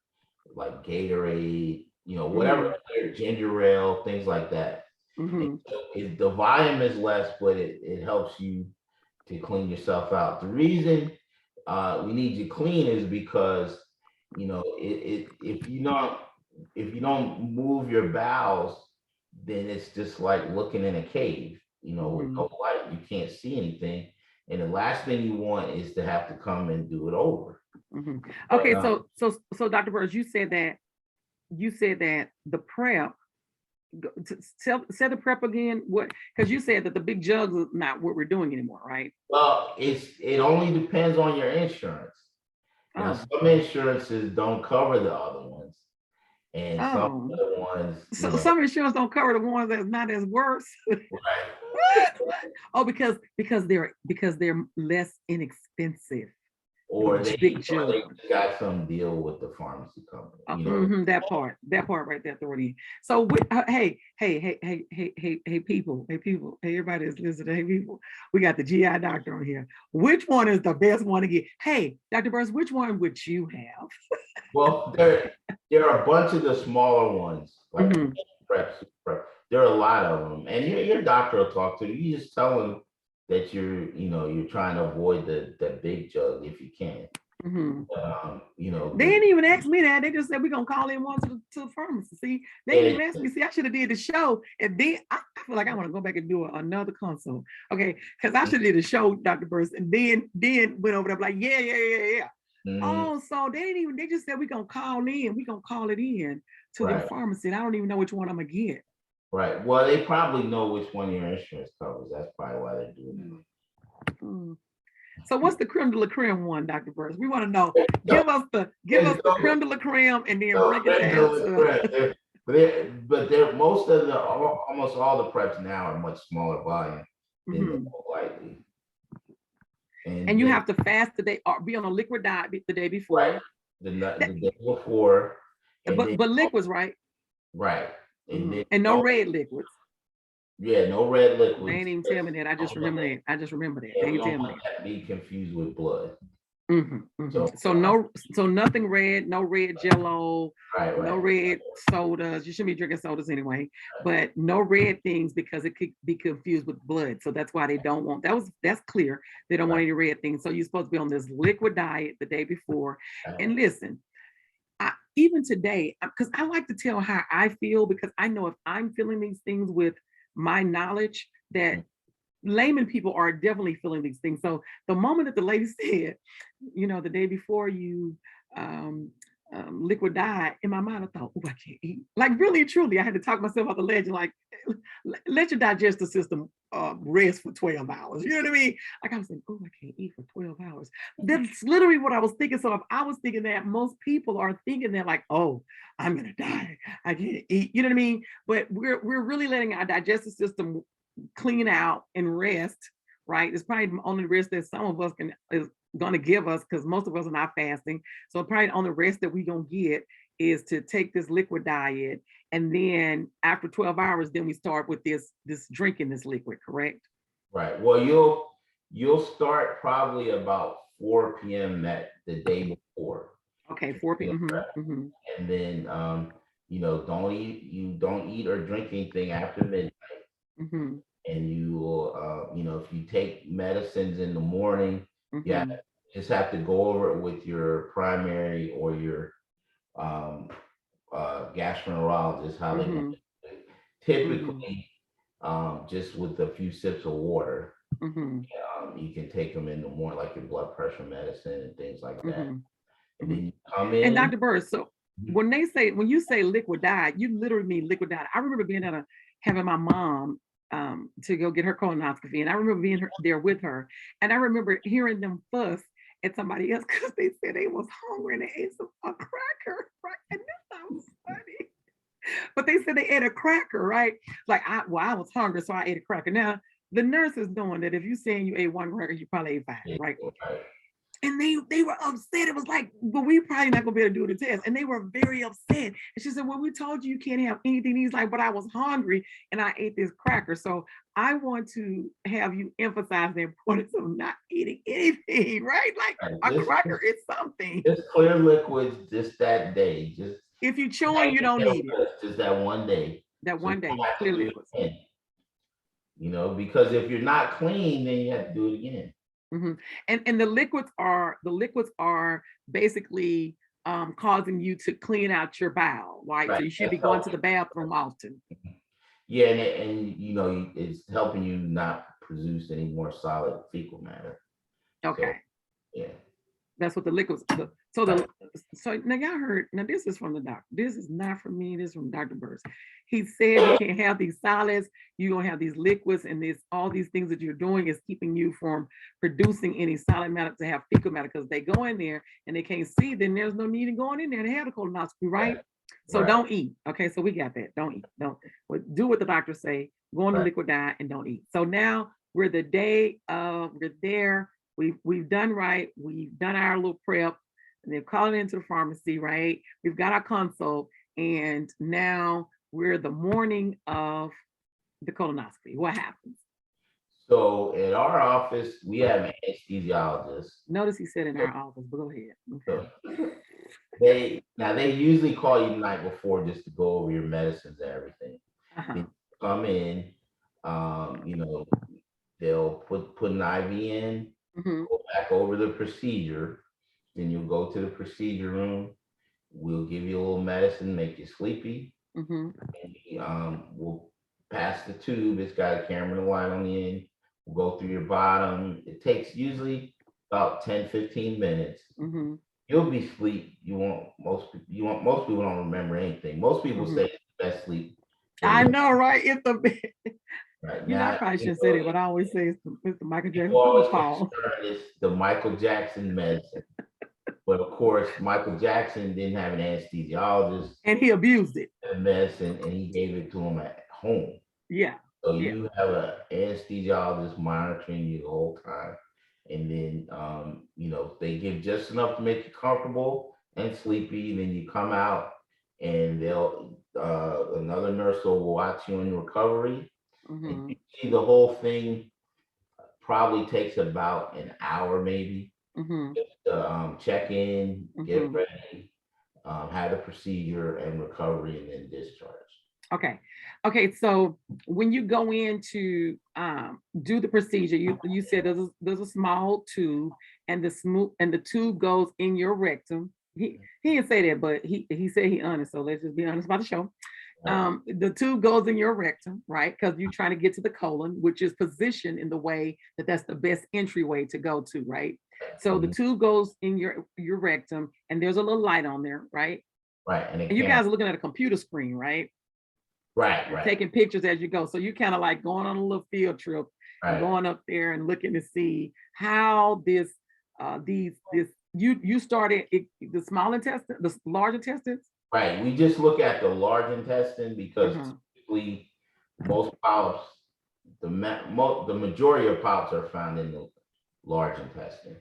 [SPEAKER 2] like Gatorade, whatever, ginger ale, things like that. The volume is less, but it helps you to clean yourself out. The reason we need you clean is because if you don't move your bowels, then it's just like looking in a cave, with no light. You can't see anything, and the last thing you want is to have to come and do it over.
[SPEAKER 1] Okay, so Dr. Burse, you said that the prep. Say the prep again. What? Because you said that the big jugs is not what we're doing anymore, right?
[SPEAKER 2] Well, it only depends on your insurance. Now, some insurances don't cover the other ones, and some other ones.
[SPEAKER 1] Some insurance don't cover the ones that's not as worse.
[SPEAKER 2] Right.
[SPEAKER 1] What? Oh, because they're less inexpensive.
[SPEAKER 2] Or they got some deal with the pharmacy company.
[SPEAKER 1] That part right there, authority. So, hey, people, everybody is listening. Hey, people, we got the GI doctor on here. Which one is the best one to get? Hey, Dr. Burse, which one would you have?
[SPEAKER 2] Well, there are a bunch of the smaller ones, like prep. There are a lot of them, and your doctor will talk to you. You just tell them that you're trying to avoid the big jug if you can.
[SPEAKER 1] They didn't even ask me that. They just said we're gonna call in one to the pharmacy. See, they didn't even ask me. See, I should have did the show, and then I feel like I want to go back and do another consult. Okay, because I should have did the show, Dr. Burse, and then went over there like, yeah. Oh, so they just said we're gonna call it in to the pharmacy. And I don't even know which one I'm gonna get.
[SPEAKER 2] Right. Well, they probably know which one your insurance covers. That's probably why they're doing
[SPEAKER 1] it. So what's the creme de la creme one, Dr. Burse? We want to know. Give us the creme de la creme and then break it down.
[SPEAKER 2] But almost all the preps now are much smaller volume than likely.
[SPEAKER 1] And you have to fast the day or be on a liquid diet the day before.
[SPEAKER 2] Right. The day before.
[SPEAKER 1] But liquids, right?
[SPEAKER 2] Right.
[SPEAKER 1] And no red liquids.
[SPEAKER 2] Yeah, no red liquids.
[SPEAKER 1] They ain't even tell me that. I just remember that. They ain't tell me
[SPEAKER 2] that. Be confused with blood.
[SPEAKER 1] So nothing red, no red Jello, no red sodas. You shouldn't be drinking sodas anyway, but no red things because it could be confused with blood. So that's why they don't want that's clear. They don't want any red things. So you're supposed to be on this liquid diet the day before. And listen, even today, because I like to tell how I feel, because I know if I'm feeling these things with my knowledge that layman people are definitely feeling these things. So the moment that the lady said, the day before you liquid diet, in my mind, I thought, oh, I can't eat. Like really, truly, I had to talk myself off the ledge and like, let your digestive system rest for 12 hours. You know what I mean? Like I was saying, oh, I can't eat for 12 hours. That's literally what I was thinking. So if I was thinking that, most people are thinking that like, oh, I'm going to die. I can't eat. You know what I mean? But we're really letting our digestive system clean out and rest, right? It's probably the only rest that some of us is going to give us, because most of us are not fasting. So probably the only rest that we're going to get is to take this liquid diet. And then after 12 hours, then we start with this drinking this liquid, correct?
[SPEAKER 2] Right. Well, you'll start probably about 4 p.m. that the day before.
[SPEAKER 1] Okay, 4
[SPEAKER 2] You know,
[SPEAKER 1] p.m. Mm-hmm.
[SPEAKER 2] and then don't eat or drink anything after midnight.
[SPEAKER 1] Mm-hmm.
[SPEAKER 2] And you will if you take medicines in the morning, yeah,
[SPEAKER 1] Mm-hmm.
[SPEAKER 2] just have to go over it with your primary or your um gastroenterologist how they want
[SPEAKER 1] Mm-hmm.
[SPEAKER 2] to do it.
[SPEAKER 1] Mm-hmm.
[SPEAKER 2] Typically, just with a few sips of water,
[SPEAKER 1] Mm-hmm.
[SPEAKER 2] you can take them in the morning, like your blood pressure medicine and things like that.
[SPEAKER 1] Mm-hmm.
[SPEAKER 2] And
[SPEAKER 1] Mm-hmm.
[SPEAKER 2] then you come
[SPEAKER 1] And
[SPEAKER 2] in.
[SPEAKER 1] Dr. Burr, so when you say liquid diet, you literally mean liquid diet. I remember having my mom to go get her colonoscopy, and I remember being there with her, and I remember hearing them fuss at somebody else because they said they was hungry and they ate a cracker, right? And that sounds funny, but they said they ate a cracker, right? Like I was hungry, so I ate a cracker. Now the nurse is knowing that if you saying you ate one cracker, you probably ate five, right?
[SPEAKER 2] Right.
[SPEAKER 1] And they were upset. It was like, but we probably not gonna be able to do the test. And they were very upset. And she said, well, we told you you can't have anything. He's like, but I was hungry and I ate this cracker. So I want to have you emphasize the importance of not eating anything, right? Like a cracker is something.
[SPEAKER 2] Just clear liquids just that day. Just
[SPEAKER 1] If you're chewing, you don't need it.
[SPEAKER 2] just that one day.
[SPEAKER 1] That
[SPEAKER 2] So you
[SPEAKER 1] one day,
[SPEAKER 2] don't have
[SPEAKER 1] clear
[SPEAKER 2] to do it
[SPEAKER 1] liquids.
[SPEAKER 2] again. Because if you're not clean, then you have to do it again.
[SPEAKER 1] Mm-hmm. And the liquids are basically causing you to clean out your bowel, right?
[SPEAKER 2] Right.
[SPEAKER 1] So you should be
[SPEAKER 2] That's
[SPEAKER 1] going to
[SPEAKER 2] helping.
[SPEAKER 1] the bathroom often.
[SPEAKER 2] Yeah, and it's helping you not produce any more solid fecal matter.
[SPEAKER 1] Okay.
[SPEAKER 2] So, yeah.
[SPEAKER 1] That's what the liquids. So now y'all heard. Now this is from the doctor. This is not from me. This is from Dr. Burse. He said you can't have these solids. You're gonna have these liquids, and all these things that you're doing is keeping you from producing any solid matter to have fecal matter because they go in there and they can't see. Then there's no need in going in there to have a colonoscopy, right? So
[SPEAKER 2] Right.
[SPEAKER 1] don't eat. Okay, so we got that. Don't eat. Don't do what the doctors say. Go on the liquid diet and don't eat. So now we're the day of. We're there. We've done right. We've done our little prep, and they've called it into the pharmacy, right? We've got our consult, and now we're the morning of the colonoscopy. What happens?
[SPEAKER 2] So at our office, we have an anesthesiologist.
[SPEAKER 1] Notice he said in our office, but go ahead. Okay.
[SPEAKER 2] So they usually call you the night before just to go over your medicines and everything.
[SPEAKER 1] Uh-huh.
[SPEAKER 2] Then you come in, they'll put an IV in, go back over the procedure. Then you'll go to the procedure room. We'll give you a little medicine, make you sleepy. And we'll pass the tube. It's got a camera and a light on the end. We'll go through your bottom. It takes usually about 10-15 minutes. You'll be asleep. Most people don't remember anything. Most people say it's the best sleep.
[SPEAKER 1] I know, right? It's the
[SPEAKER 2] right
[SPEAKER 1] you know, I
[SPEAKER 2] now,
[SPEAKER 1] probably shouldn't say it, but I always say it's the Michael Jackson.
[SPEAKER 2] Always it's the Michael Jackson medicine. But of course, Michael Jackson didn't have an anesthesiologist.
[SPEAKER 1] And he abused it.
[SPEAKER 2] Medicine, and he gave it to him at home.
[SPEAKER 1] Yeah.
[SPEAKER 2] So you have an anesthesiologist monitoring you the whole time. And then, they give just enough to make you comfortable and sleepy. Then you come out and another nurse will watch you in recovery. And you see the whole thing probably takes about an hour, maybe. Just to check in, get ready, have the procedure and recovery, and then discharge.
[SPEAKER 1] Okay. So when you go in to do the procedure, you said there's a small tube, and the tube goes in your rectum. He didn't say that, but he said he honest. So let's just be honest about the show. The tube goes in your rectum, right? Because you're trying to get to the colon, which is positioned in the way that's the best entryway to go to, right? So the tube goes in your rectum, and there's a little light on there, right?
[SPEAKER 2] Right.
[SPEAKER 1] And you guys are looking at a computer screen, right?
[SPEAKER 2] Right.
[SPEAKER 1] Taking pictures as you go. So you kind of like going on a little field trip, and going up there and looking to see how you started the small intestine, the large intestines.
[SPEAKER 2] Right. We just look at the large intestine because typically most polyps, the majority of polyps are found in the large intestine.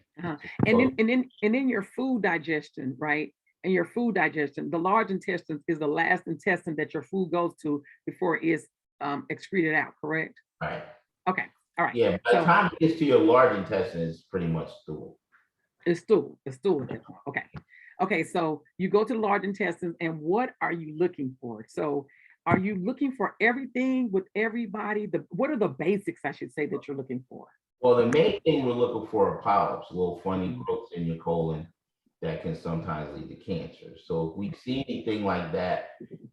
[SPEAKER 1] And then your food digestion, right? And your food digestion, the large intestine is the last intestine that your food goes to before it's excreted out, correct?
[SPEAKER 2] Right.
[SPEAKER 1] Okay. All right.
[SPEAKER 2] Yeah. By the time it gets to your large intestine, it's pretty much stool.
[SPEAKER 1] It's stool at that point. Okay. Okay, so you go to the large intestines, and what are you looking for? So are you looking for everything with everybody? What are the basics, I should say, that you're looking for?
[SPEAKER 2] Well, the main thing we're looking for are polyps, little funny
[SPEAKER 1] Mhm.
[SPEAKER 2] growths in your colon that can sometimes lead to cancer. So if we see anything like that,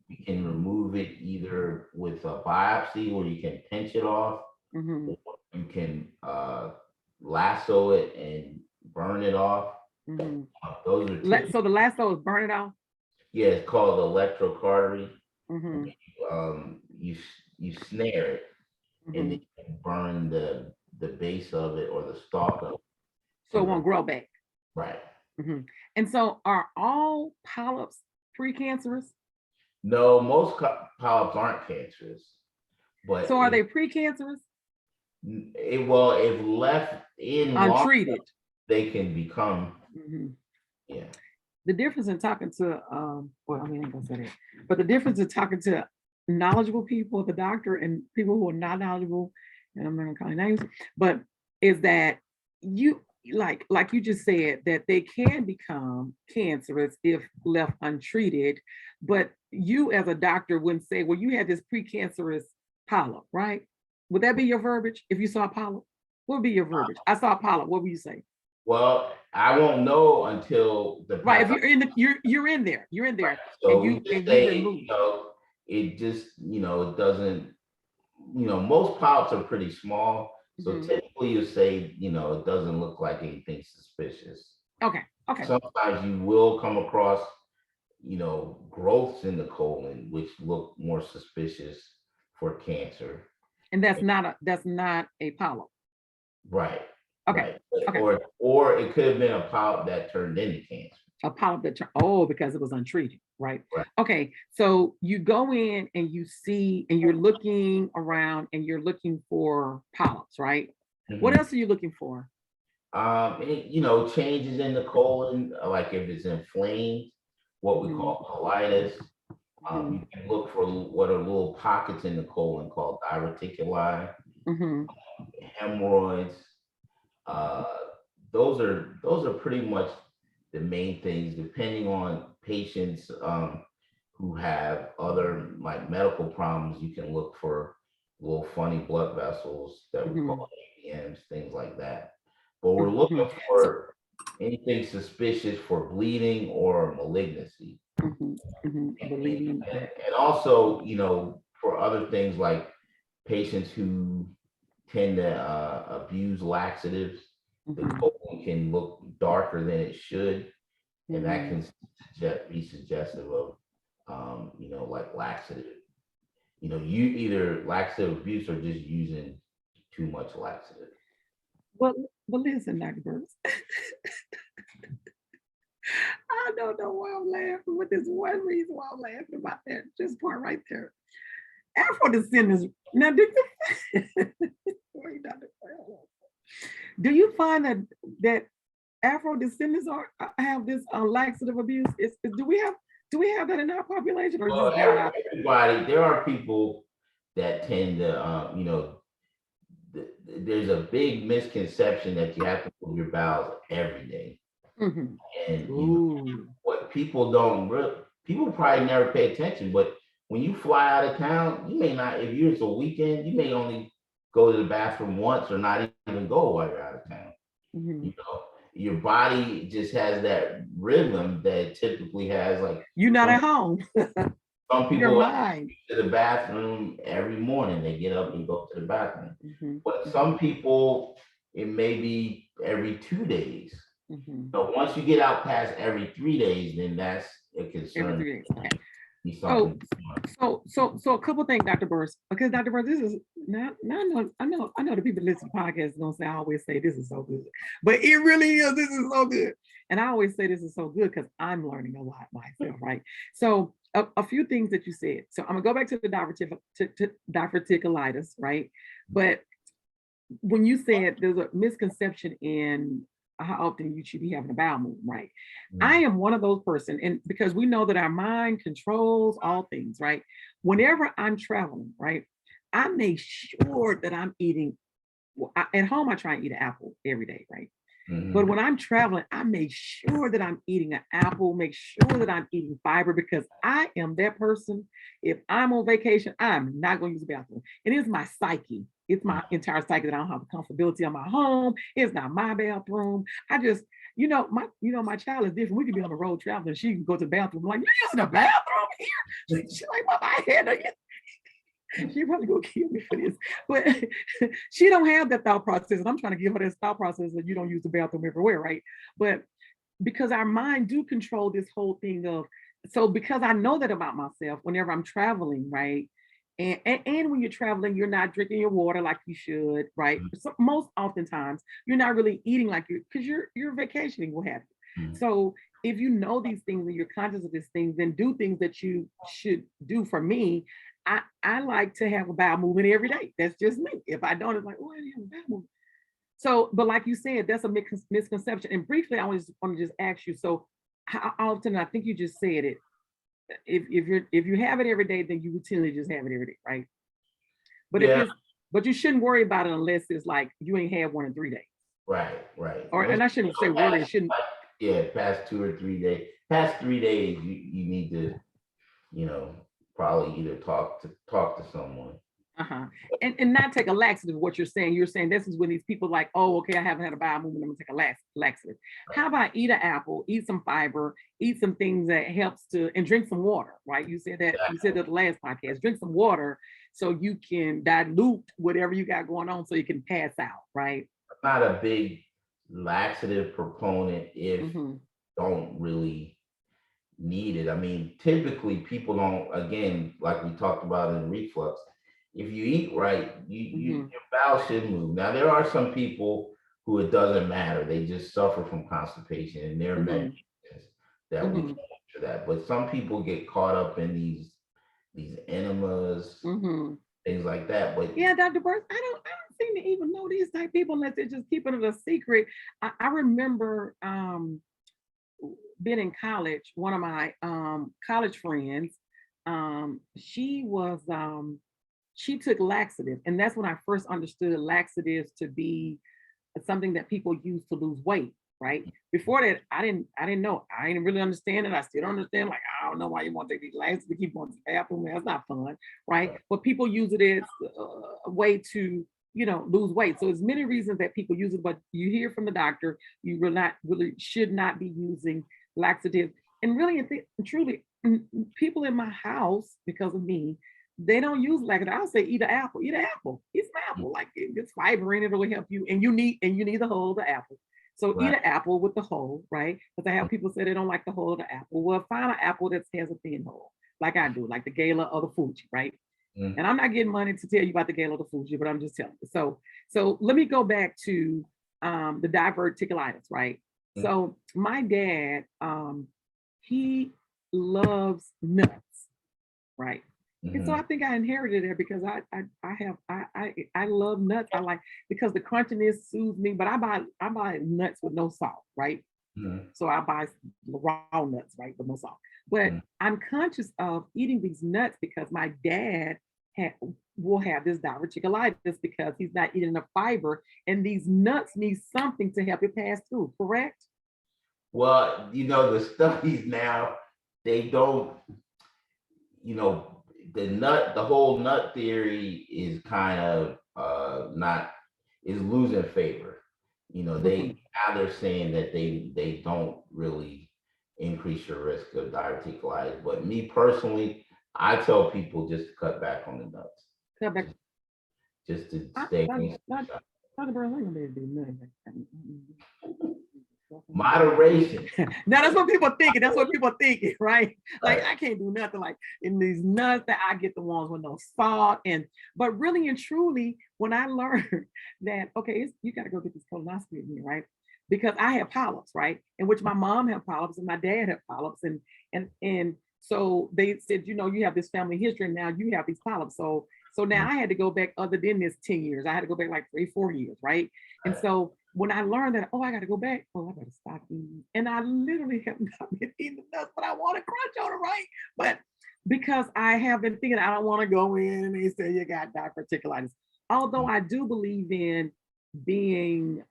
[SPEAKER 2] we can remove it either with a biopsy or you can pinch it off,
[SPEAKER 1] Mhm.
[SPEAKER 2] or you can lasso it and burn it off.
[SPEAKER 1] Mhm.
[SPEAKER 2] Those are typically,
[SPEAKER 1] So the lasso is burn it off.
[SPEAKER 2] yeah, it's called electrocautery.
[SPEAKER 1] Mhm.
[SPEAKER 2] You snare it and then
[SPEAKER 1] Mhm.
[SPEAKER 2] you burn the base of it or the stalk of it
[SPEAKER 1] So
[SPEAKER 2] to
[SPEAKER 1] it won't grow back.
[SPEAKER 2] right.
[SPEAKER 1] Mhm. And so are all polyps precancerous?
[SPEAKER 2] No, most polyps aren't cancerous, but
[SPEAKER 1] So are they precancerous?
[SPEAKER 2] well, if left in long,
[SPEAKER 1] Untreated.
[SPEAKER 2] they can become,
[SPEAKER 1] Mhm.
[SPEAKER 2] yeah.
[SPEAKER 1] The difference in talking to well, I mean, I ain't gonna say that, but the difference in talking to knowledgeable people, the doctor, and people who are not knowledgeable, and I'm not gonna call names, but is that you like you just said that they can become cancerous if left untreated, but you as a doctor wouldn't say, well, you had this precancerous polyp, right? Would that be your verbiage if you saw a polyp? What would be your verbiage? I saw a polyp. What would you say?
[SPEAKER 2] Well, I won't know until the
[SPEAKER 1] Right. If
[SPEAKER 2] path.
[SPEAKER 1] you're in the you're in there
[SPEAKER 2] So we just
[SPEAKER 1] and you
[SPEAKER 2] say,
[SPEAKER 1] remove.
[SPEAKER 2] it just, it doesn't, most polyps are pretty small. So
[SPEAKER 1] Mhm.
[SPEAKER 2] typically you say, it doesn't look like anything suspicious.
[SPEAKER 1] Okay. Okay.
[SPEAKER 2] Sometimes you will come across, growths in the colon, which look more suspicious for cancer.
[SPEAKER 1] And that's not a polyp.
[SPEAKER 2] Right,
[SPEAKER 1] Okay.
[SPEAKER 2] right.
[SPEAKER 1] Okay.
[SPEAKER 2] Or it could have been a polyp that turned into cancer.
[SPEAKER 1] A polyp that oh, because it was untreated, right?
[SPEAKER 2] Right.
[SPEAKER 1] Okay. So you go in and you see and you're looking around and you're looking for polyps, right? What
[SPEAKER 2] Mhm.
[SPEAKER 1] else are you looking for?
[SPEAKER 2] Changes in the colon, like if it's inflamed, what we
[SPEAKER 1] Mhm.
[SPEAKER 2] call colitis.
[SPEAKER 1] Mhm.
[SPEAKER 2] You can look for what are little pockets in the colon called diverticuli,
[SPEAKER 1] Mhm.
[SPEAKER 2] hemorrhoids. Uh, those are pretty much the main things. Depending on patients who have other like medical problems, you can look for little funny blood vessels that we
[SPEAKER 1] Mhm.
[SPEAKER 2] call AVMs, things like that. But we're looking
[SPEAKER 1] Mhm. So
[SPEAKER 2] for anything suspicious for bleeding or malignancy.
[SPEAKER 1] mhm. Mhm. Bleeding.
[SPEAKER 2] And also, for other things like patients who tend to abuse laxatives, the
[SPEAKER 1] Mhm.
[SPEAKER 2] colon can look darker than it should, and that
[SPEAKER 1] Mhm.
[SPEAKER 2] can be suggestive of, like laxative. You either laxative abuse or just using too much laxative.
[SPEAKER 1] Well, listen, Dr. Burns. I don't know why I'm laughing, but there's one reason why I'm laughing about that. Just part right there. Afro descendants. Now, wait, Dr. Burns, do you find that Afro descendants have this laxative abuse? Do we have that in our population, or is
[SPEAKER 2] Well,
[SPEAKER 1] this not out there?
[SPEAKER 2] everybody, there are people that tend to, there's a big misconception that you have to move your bowels every day.
[SPEAKER 1] Mhm.
[SPEAKER 2] And
[SPEAKER 1] Ooh.
[SPEAKER 2] what people don't people probably never pay attention, but when you fly out of town, you may not, if you're it's a weekend, you may only go to the bathroom once or not even go while you're out of town.
[SPEAKER 1] Mhm.
[SPEAKER 2] You know, your body just has that rhythm that it typically has. Like
[SPEAKER 1] You're not
[SPEAKER 2] some
[SPEAKER 1] at home.
[SPEAKER 2] some
[SPEAKER 1] Your
[SPEAKER 2] people like
[SPEAKER 1] mind.
[SPEAKER 2] to the bathroom every morning. They get up and go to the bathroom.
[SPEAKER 1] Mhm.
[SPEAKER 2] But
[SPEAKER 1] Mhm.
[SPEAKER 2] some people, it may be every 2 days.
[SPEAKER 1] Mhm.
[SPEAKER 2] So once you get out past every 3 days, then that's a
[SPEAKER 1] Every
[SPEAKER 2] concern.
[SPEAKER 1] 3 days. Okay.
[SPEAKER 2] Be
[SPEAKER 1] So,
[SPEAKER 2] something.
[SPEAKER 1] so a couple things, Dr. Burse, because Dr. Burse, this is now I know the people that listen to podcasts are gonna say I always say this is so good, but it really is. This is so good, and I always say this is so good because I'm learning a lot myself, right? So, a few things that you said. So I'm gonna go back to the diverticulitis, right? But when you said there's a misconception in how often you should be having a bowel movement, right? I
[SPEAKER 2] Mhm.
[SPEAKER 1] am one of those person, and because we know that our mind controls all things, right? Whenever I'm traveling, right, I make sure that I'm eating. At home, I try and eat an apple every day, right? But
[SPEAKER 2] Mhm.
[SPEAKER 1] when I'm traveling, I make sure that I'm eating an apple, make sure that I'm eating fiber because I am that person. If I'm on vacation, I'm not going to use the bathroom. And it's my psyche. It's my entire psyche that I don't have the comfortability of my home. It's not my bathroom. I just, my child is different. We could be on the road traveling. She can go to the bathroom. I'm like, you're using the bathroom here? She's like, Mom, I had to. She probably gonna kill me for this, but she don't have that thought process, and I'm trying to give her this thought process that you don't use the bathroom everywhere, right? But because our mind do control this whole thing of, so because I know that about myself whenever I'm traveling, right? And when you're traveling, you're not drinking your water like you should, right?
[SPEAKER 2] Mhm.
[SPEAKER 1] So most oftentimes you're not really eating like you because you're vacationing, what have you.
[SPEAKER 2] Mhm.
[SPEAKER 1] So if you know these things and you're conscious of these things, then do things that you should do. For me, I like to have a bowel movement every day. That's just me. If I don't, it's like, oh, I didn't have a bowel movement. So, but like you said, that's a misconception. And briefly, I want to just ask you. So, how often? I think you just said it. If you have it every day, then you routinely just have it every day, right? But if
[SPEAKER 2] Yeah,
[SPEAKER 1] it's but you shouldn't worry about it unless it's like you ain't had one in 3 days.
[SPEAKER 2] right, right.
[SPEAKER 1] Or
[SPEAKER 2] Once
[SPEAKER 1] and I shouldn't say
[SPEAKER 2] you know,
[SPEAKER 1] worry. It shouldn't.
[SPEAKER 2] yeah, past 2 or 3 days, past 3 days, you need to, you know, probably either talk to someone.
[SPEAKER 1] Uh-huh. And not take a laxative. What you're saying, this is when these people like, oh, okay, I haven't had a bowel movement. I'm gonna take a laxative. How about eat an apple, eat some fiber, eat some things that helps to, and drink some water, right? You said that the last podcast. Drink some water so you can dilute whatever you got going on, so you can pass out, right?
[SPEAKER 2] I'm not a big laxative proponent if
[SPEAKER 1] Mm-hmm.
[SPEAKER 2] don't really need it. I mean, typically people don't, again, like we talked about in reflux, if you eat right,
[SPEAKER 1] Mm-hmm.
[SPEAKER 2] your bowel should move. Now there are some people who it doesn't matter. They just suffer from constipation and there are
[SPEAKER 1] Mm-hmm.
[SPEAKER 2] medications that we can
[SPEAKER 1] Mm-hmm.
[SPEAKER 2] for that. But some people get caught up in these enemas,
[SPEAKER 1] Mm-hmm.
[SPEAKER 2] things like that. But
[SPEAKER 1] Yeah, Dr. Burke, I don't seem to even know these type people unless they're just keeping it a secret. I remember been in college, one of my college friends, she was she took laxative, and that's when I first understood laxatives to be something that people use to lose weight. Right before that, I didn't know. I didn't really understand it. I still don't understand. Like, I don't know why you want to take these laxatives to keep going to the bathroom. That's not fun, right? But people use it as a way to lose weight. So there's many reasons that people use it, but you hear from the doctor, you really should not be using laxative. And really, truly, people in my house, because of me, they don't use laxative. I'll say eat an apple, eat an apple, eat some apple. Like it's fiber in it, it'll help you, and you need the whole of the apple. So eat
[SPEAKER 2] right.
[SPEAKER 1] an apple with the whole, right? Because I have people say they don't like the whole of the apple. Well, find an apple that has a thin whole, like I do, like the Gala or the Fuji, right?
[SPEAKER 2] Mm,
[SPEAKER 1] And I'm not getting money to tell you about the Gala or the Fuji, but I'm just telling you. So let me go back to the diverticulitis, right?
[SPEAKER 2] mm,
[SPEAKER 1] So my dad, he loves nuts, right? And so I
[SPEAKER 2] mhm,
[SPEAKER 1] think I inherited it because I love nuts. I like because the crunchiness soothes me, but I buy nuts with no salt, right?
[SPEAKER 2] mhm,
[SPEAKER 1] So I buy raw nuts, right, with no salt. But
[SPEAKER 2] mhm.
[SPEAKER 1] I'm conscious of eating these nuts because my dad ha- will have this diverticulitis because he's not eating enough fiber, and these nuts need something to help it pass through. Correct?
[SPEAKER 2] Well, the studies now, they don't, you know, the whole nut theory is kind of not is losing favor.
[SPEAKER 1] Mhm.
[SPEAKER 2] Now they're saying that they don't really increase your risk of diverticulitis. But me personally, I tell people just to cut back on the nuts,
[SPEAKER 1] Come back.
[SPEAKER 2] just just to
[SPEAKER 1] I,
[SPEAKER 2] stay
[SPEAKER 1] not,
[SPEAKER 2] away from
[SPEAKER 1] not,
[SPEAKER 2] the shop.
[SPEAKER 1] not about to do nothing like that.
[SPEAKER 2] Moderation.
[SPEAKER 1] Now that's what people thinking. That's what people thinking, right? Like
[SPEAKER 2] Right.
[SPEAKER 1] I can't do nothing. Like in these nuts that I get the ones with no salt, but really and truly, when I learned that you got to go get this colonoscopy again, right? Because I have polyps, right? In which my mom had polyps and my dad had polyps, and so they said, you have this family history, and now you have these polyps. So now
[SPEAKER 2] Mm,
[SPEAKER 1] I had to go back other than this 10 years. I had to go back like 3, 4 years, right? And
[SPEAKER 2] right.
[SPEAKER 1] so when I learned that, I got to go back, I got to stop eating. And I literally have not been eating the nuts, but I want to crunch on it, right? But because I have been thinking, I don't want to go in and they say you got diverticulitis. Although
[SPEAKER 2] Mm,
[SPEAKER 1] I do believe in being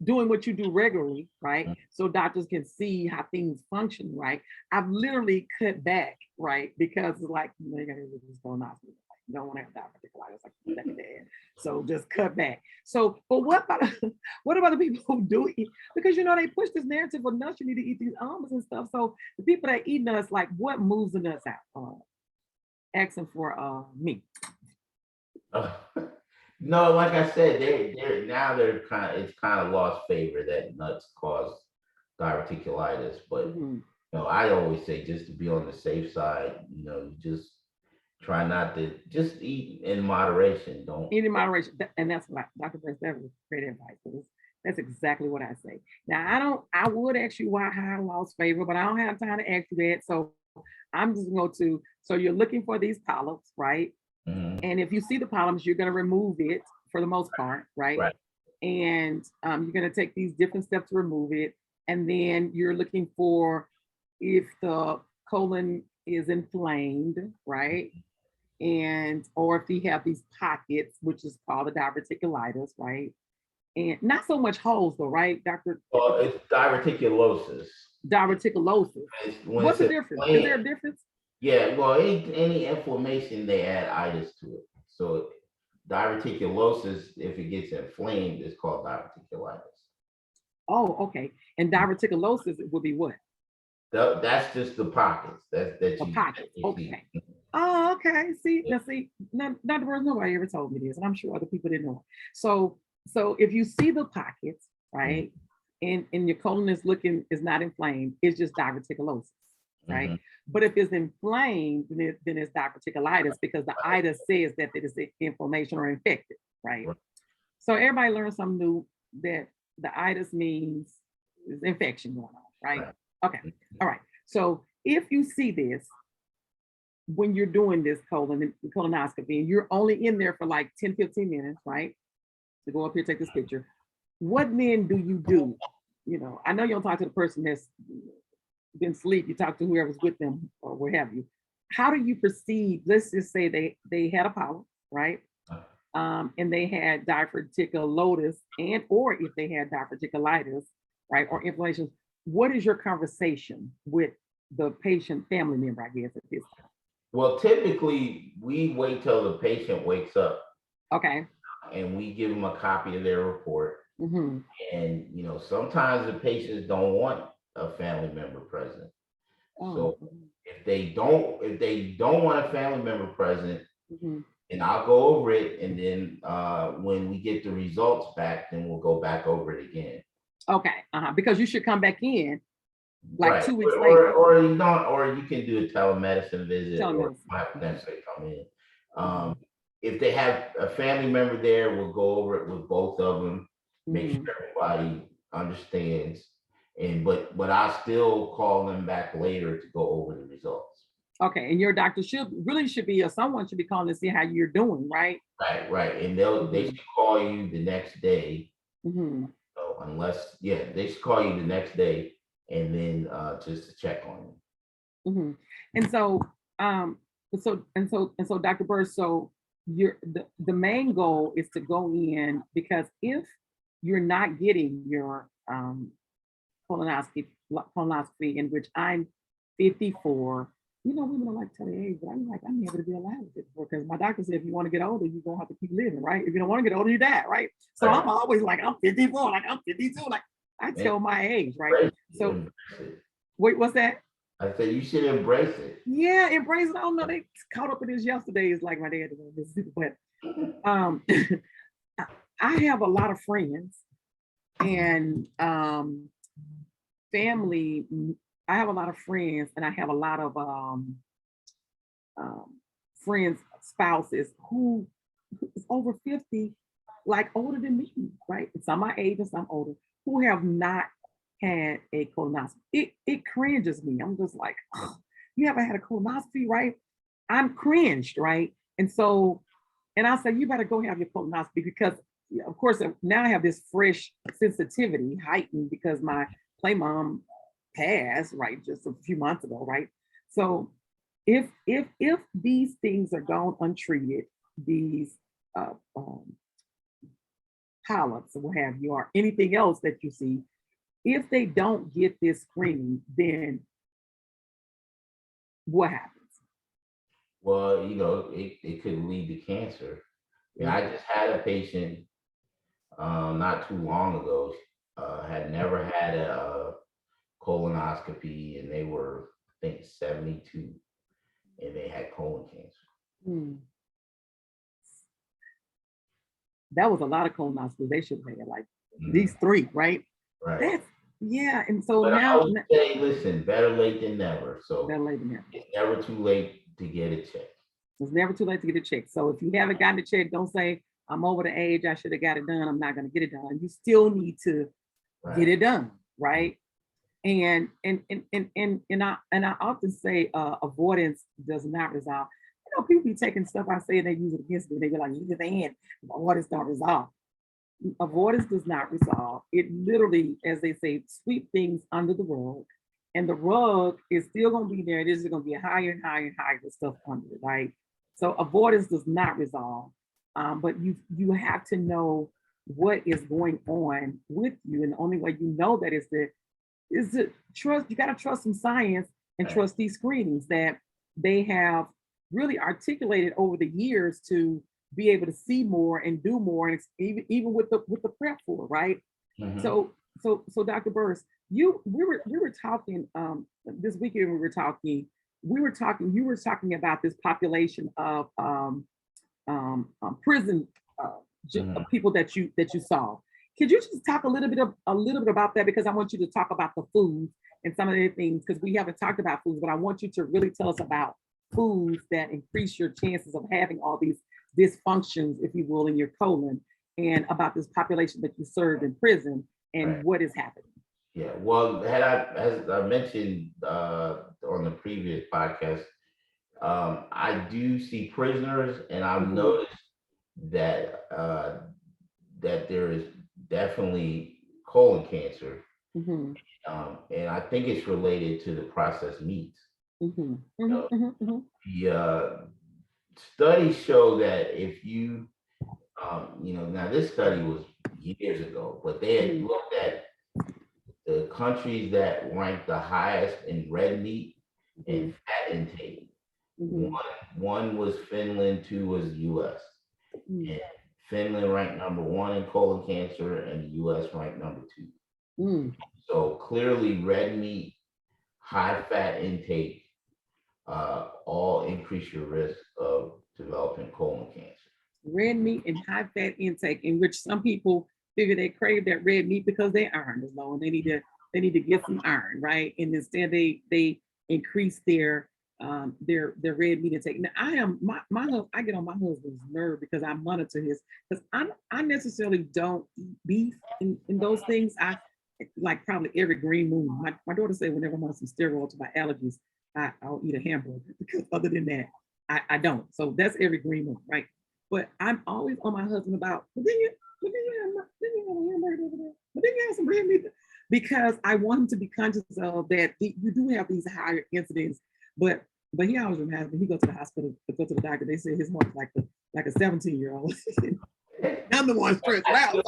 [SPEAKER 1] doing what you do regularly, right? So doctors can see how things function, right? I've literally cut back, right? Because it's like, you gotta do this colonoscopy. You don't want to have diverticulitis like that bad. So just cut back. So, but what about what about the people who do eat? Because they push this narrative of nuts, you need to eat these almonds and stuff. So the people that eat nuts, like what moves the nuts out? Asking for me.
[SPEAKER 2] No, like I said, they're it's kind of lost favor that nuts cause diverticulitis. But
[SPEAKER 1] Mhm.
[SPEAKER 2] I always say, just to be on the safe side, you just try not to, just eat in moderation. Don't.
[SPEAKER 1] Eat in moderation. And that's what Dr. Burns, that was great advice. That's exactly what I say. Now, I would ask you why I lost favor, but I don't have time to ask you that. So I'm just going to, so you're looking for these polyps, right?
[SPEAKER 2] Mhm.
[SPEAKER 1] And if you see the polyps, you're going to remove it for the most part, right?
[SPEAKER 2] Right.
[SPEAKER 1] And you're going to take these different steps to remove it. And then you're looking for if the colon is inflamed, right? And or if you have these pockets, which is called the diverticulitis, right? And not so much holes though, right, Doctor?
[SPEAKER 2] Well, it's diverticulosis.
[SPEAKER 1] Diverticulosis.
[SPEAKER 2] When
[SPEAKER 1] What's
[SPEAKER 2] it's
[SPEAKER 1] the difference? Is there a
[SPEAKER 2] inflamed,
[SPEAKER 1] difference?
[SPEAKER 2] yeah. Well, any inflammation, they add itis to it. So diverticulosis, if it gets inflamed, is called diverticulitis.
[SPEAKER 1] Oh, okay. And diverticulosis would be what?
[SPEAKER 2] That's just the pockets. That
[SPEAKER 1] The
[SPEAKER 2] you
[SPEAKER 1] pockets.
[SPEAKER 2] see.
[SPEAKER 1] Okay. Oh, okay. See,
[SPEAKER 2] Yeah.
[SPEAKER 1] now see, not the words, nobody ever told me this, and I'm sure other people didn't know. So if you see the pockets,
[SPEAKER 2] Mhm,
[SPEAKER 1] right, and your colon is not inflamed, it's just diverticulosis, right?
[SPEAKER 2] mhm.
[SPEAKER 1] But if it's inflamed, then it's diverticulitis because the itis says that it is inflammation or infected, right?
[SPEAKER 2] Right,
[SPEAKER 1] So everybody learns something new that the itis means is infection going on, right?
[SPEAKER 2] right.
[SPEAKER 1] Okay. All right. So if you see this when you're doing this colonoscopy and you're only in there for like 10, 15 minutes, right? To go up here, take this picture. What then do you do? I know you don't talk to the person that's been asleep. You talk to whoever's with them or what have you. How do you proceed? Let's just say they had a polyp, right? And they had diverticulosis and or if they had diverticulitis, right, or inflammation, what is your conversation with the patient family member, I guess, at this time?
[SPEAKER 2] Well, typically we wait till the patient wakes up
[SPEAKER 1] Okay.
[SPEAKER 2] and we give them a copy of their report.
[SPEAKER 1] Mm-hmm.
[SPEAKER 2] And sometimes the patients don't want a family member present.
[SPEAKER 1] Oh.
[SPEAKER 2] So if they don't want a family member present,
[SPEAKER 1] Mm-hmm.
[SPEAKER 2] and I'll go over it, and then when we get the results back, then we'll go back over it again.
[SPEAKER 1] Okay. Because you should come back in like
[SPEAKER 2] Right.
[SPEAKER 1] 2 weeks later.
[SPEAKER 2] Or you don't, or you can do a telemedicine visit, or
[SPEAKER 1] Telemedicine.
[SPEAKER 2] you don't have to necessarily come in.
[SPEAKER 1] Mm-hmm.
[SPEAKER 2] If they have a family member there, we'll go over it with both of them, make
[SPEAKER 1] Mm-hmm.
[SPEAKER 2] sure everybody understands. But I still call them back later to go over the results.
[SPEAKER 1] Okay. And your doctor should be, or someone should be calling to see how you're doing, right?
[SPEAKER 2] Right, right. And they
[SPEAKER 1] Mm-hmm.
[SPEAKER 2] should call you the next day.
[SPEAKER 1] Mm-hmm.
[SPEAKER 2] So unless, yeah, they should call you the next day, and then just to check on you.
[SPEAKER 1] Mm-hmm. And so, so Dr. Burse, so the main goal is to go in because if you're not getting your colonoscopy in which I'm 54. Women don't like to tell their age, but I'm like, I'm able to be alive with it because my doctor said if you want to get older, you're gonna have to keep living, right? If you don't want to get older, you die, right? So
[SPEAKER 2] Right.
[SPEAKER 1] I'm always like, I'm 54, like I'm 52, like I
[SPEAKER 2] And
[SPEAKER 1] tell my age, right?
[SPEAKER 2] embrace
[SPEAKER 1] So
[SPEAKER 2] it.
[SPEAKER 1] wait, what's that?
[SPEAKER 2] I said you should embrace it.
[SPEAKER 1] Yeah, embrace it. I don't know. They caught up in this yesterday. It's like my dad is, but um I have a lot of friends and family. I have a lot of friends and I have a lot of um friends, spouses who is over 50, like older than me, right? Some my age and some older, who have not had a colonoscopy. It cringes me. I'm just like, oh, you haven't had a colonoscopy, right? I'm cringed, right? And so, and I said, you better go have your colonoscopy because, yeah, of course, now I have this fresh sensitivity heightened because my play mom passed, right, just a few months ago, right? So, if these things are gone untreated, these uh, um, polyps or what have you, or anything else that you see, if they don't get this screening, then what happens?
[SPEAKER 2] Well, it could lead to cancer. I just had a patient not too long ago, had never had a colonoscopy, and they were, I think, 72, and they had colon cancer.
[SPEAKER 1] Hmm. That was a lot of colonoscopies. They should have had like these three, right?
[SPEAKER 2] Right.
[SPEAKER 1] That's yeah. And so
[SPEAKER 2] But I
[SPEAKER 1] now
[SPEAKER 2] would say, listen, better late than never. So
[SPEAKER 1] better late than never.
[SPEAKER 2] it's never too late to get it checked.
[SPEAKER 1] It's never too late to get it checked. So if you haven't gotten it checked, don't say I'm over the age. I should have got it done. I'm not going to get it done. You still need to get it done, right? And I often say avoidance does not resolve. People be taking stuff I say and they use it against me. They be like, "You just ain't avoidance don't resolve." Avoidance does not resolve. It literally, as they say, sweep things under the rug, and the rug is still going to be there. It is going to be higher and higher and higher stuff under it, right? So avoidance does not resolve, but you have to know what is going on with you, and the only way you know that is to trust. You got to trust in science and trust these screenings that they have really articulated over the years to be able to see more and do more, and even with the prep for, right?
[SPEAKER 2] Mhm.
[SPEAKER 1] So Dr. Burse, we were talking this weekend. You were talking about this population of prison
[SPEAKER 2] Mhm.
[SPEAKER 1] people that you saw. Could you just talk a little bit about that, because I want you to talk about the foods and some of the things, because we haven't talked about foods, but I want you to really tell us about foods that increase your chances of having all these dysfunctions, if you will, in your colon, and about this population that you served in prison and
[SPEAKER 2] Right.
[SPEAKER 1] what is happening.
[SPEAKER 2] Yeah. Well, as I mentioned on the previous podcast, I do see prisoners, and I've
[SPEAKER 1] Mhm,
[SPEAKER 2] noticed that that there is definitely colon cancer,
[SPEAKER 1] mhm,
[SPEAKER 2] and I think it's related to the processed meats.
[SPEAKER 1] mhm,
[SPEAKER 2] You
[SPEAKER 1] mhm,
[SPEAKER 2] know,
[SPEAKER 1] mhm, mhm,
[SPEAKER 2] the studies show that if you, now this study was years ago, but they had
[SPEAKER 1] mhm,
[SPEAKER 2] looked at the countries that ranked the highest in red meat and
[SPEAKER 1] mhm,
[SPEAKER 2] fat intake. One,
[SPEAKER 1] mhm,
[SPEAKER 2] one was Finland, two was US.
[SPEAKER 1] mhm,
[SPEAKER 2] And Finland ranked number one in colon cancer, and the US ranked number two.
[SPEAKER 1] mhm.
[SPEAKER 2] So clearly, red meat, high fat intake, all increase your risk of developing colon cancer.
[SPEAKER 1] Red meat and high fat intake, in which some people figure they crave that red meat because their iron is low and they need to get some iron, right? And instead they increase their red meat intake. Now I am I get on my husband's nerve because I monitor his, because I necessarily don't eat beef in those things. I like probably every green moon. My daughter said whenever I want some steroids to my allergies, I'll eat a hamburger, because other than that, I don't. So that's every green moon, right? But I'm always on my husband about, have a hamburger over there? But then you have some red meat, because I want him to be conscious of that you do have these higher incidents. But he always reminds me, he goes to the hospital to go to the doctor. They say his heart's like a 17-year-old. I'm the one stressed
[SPEAKER 2] I
[SPEAKER 1] out.
[SPEAKER 2] still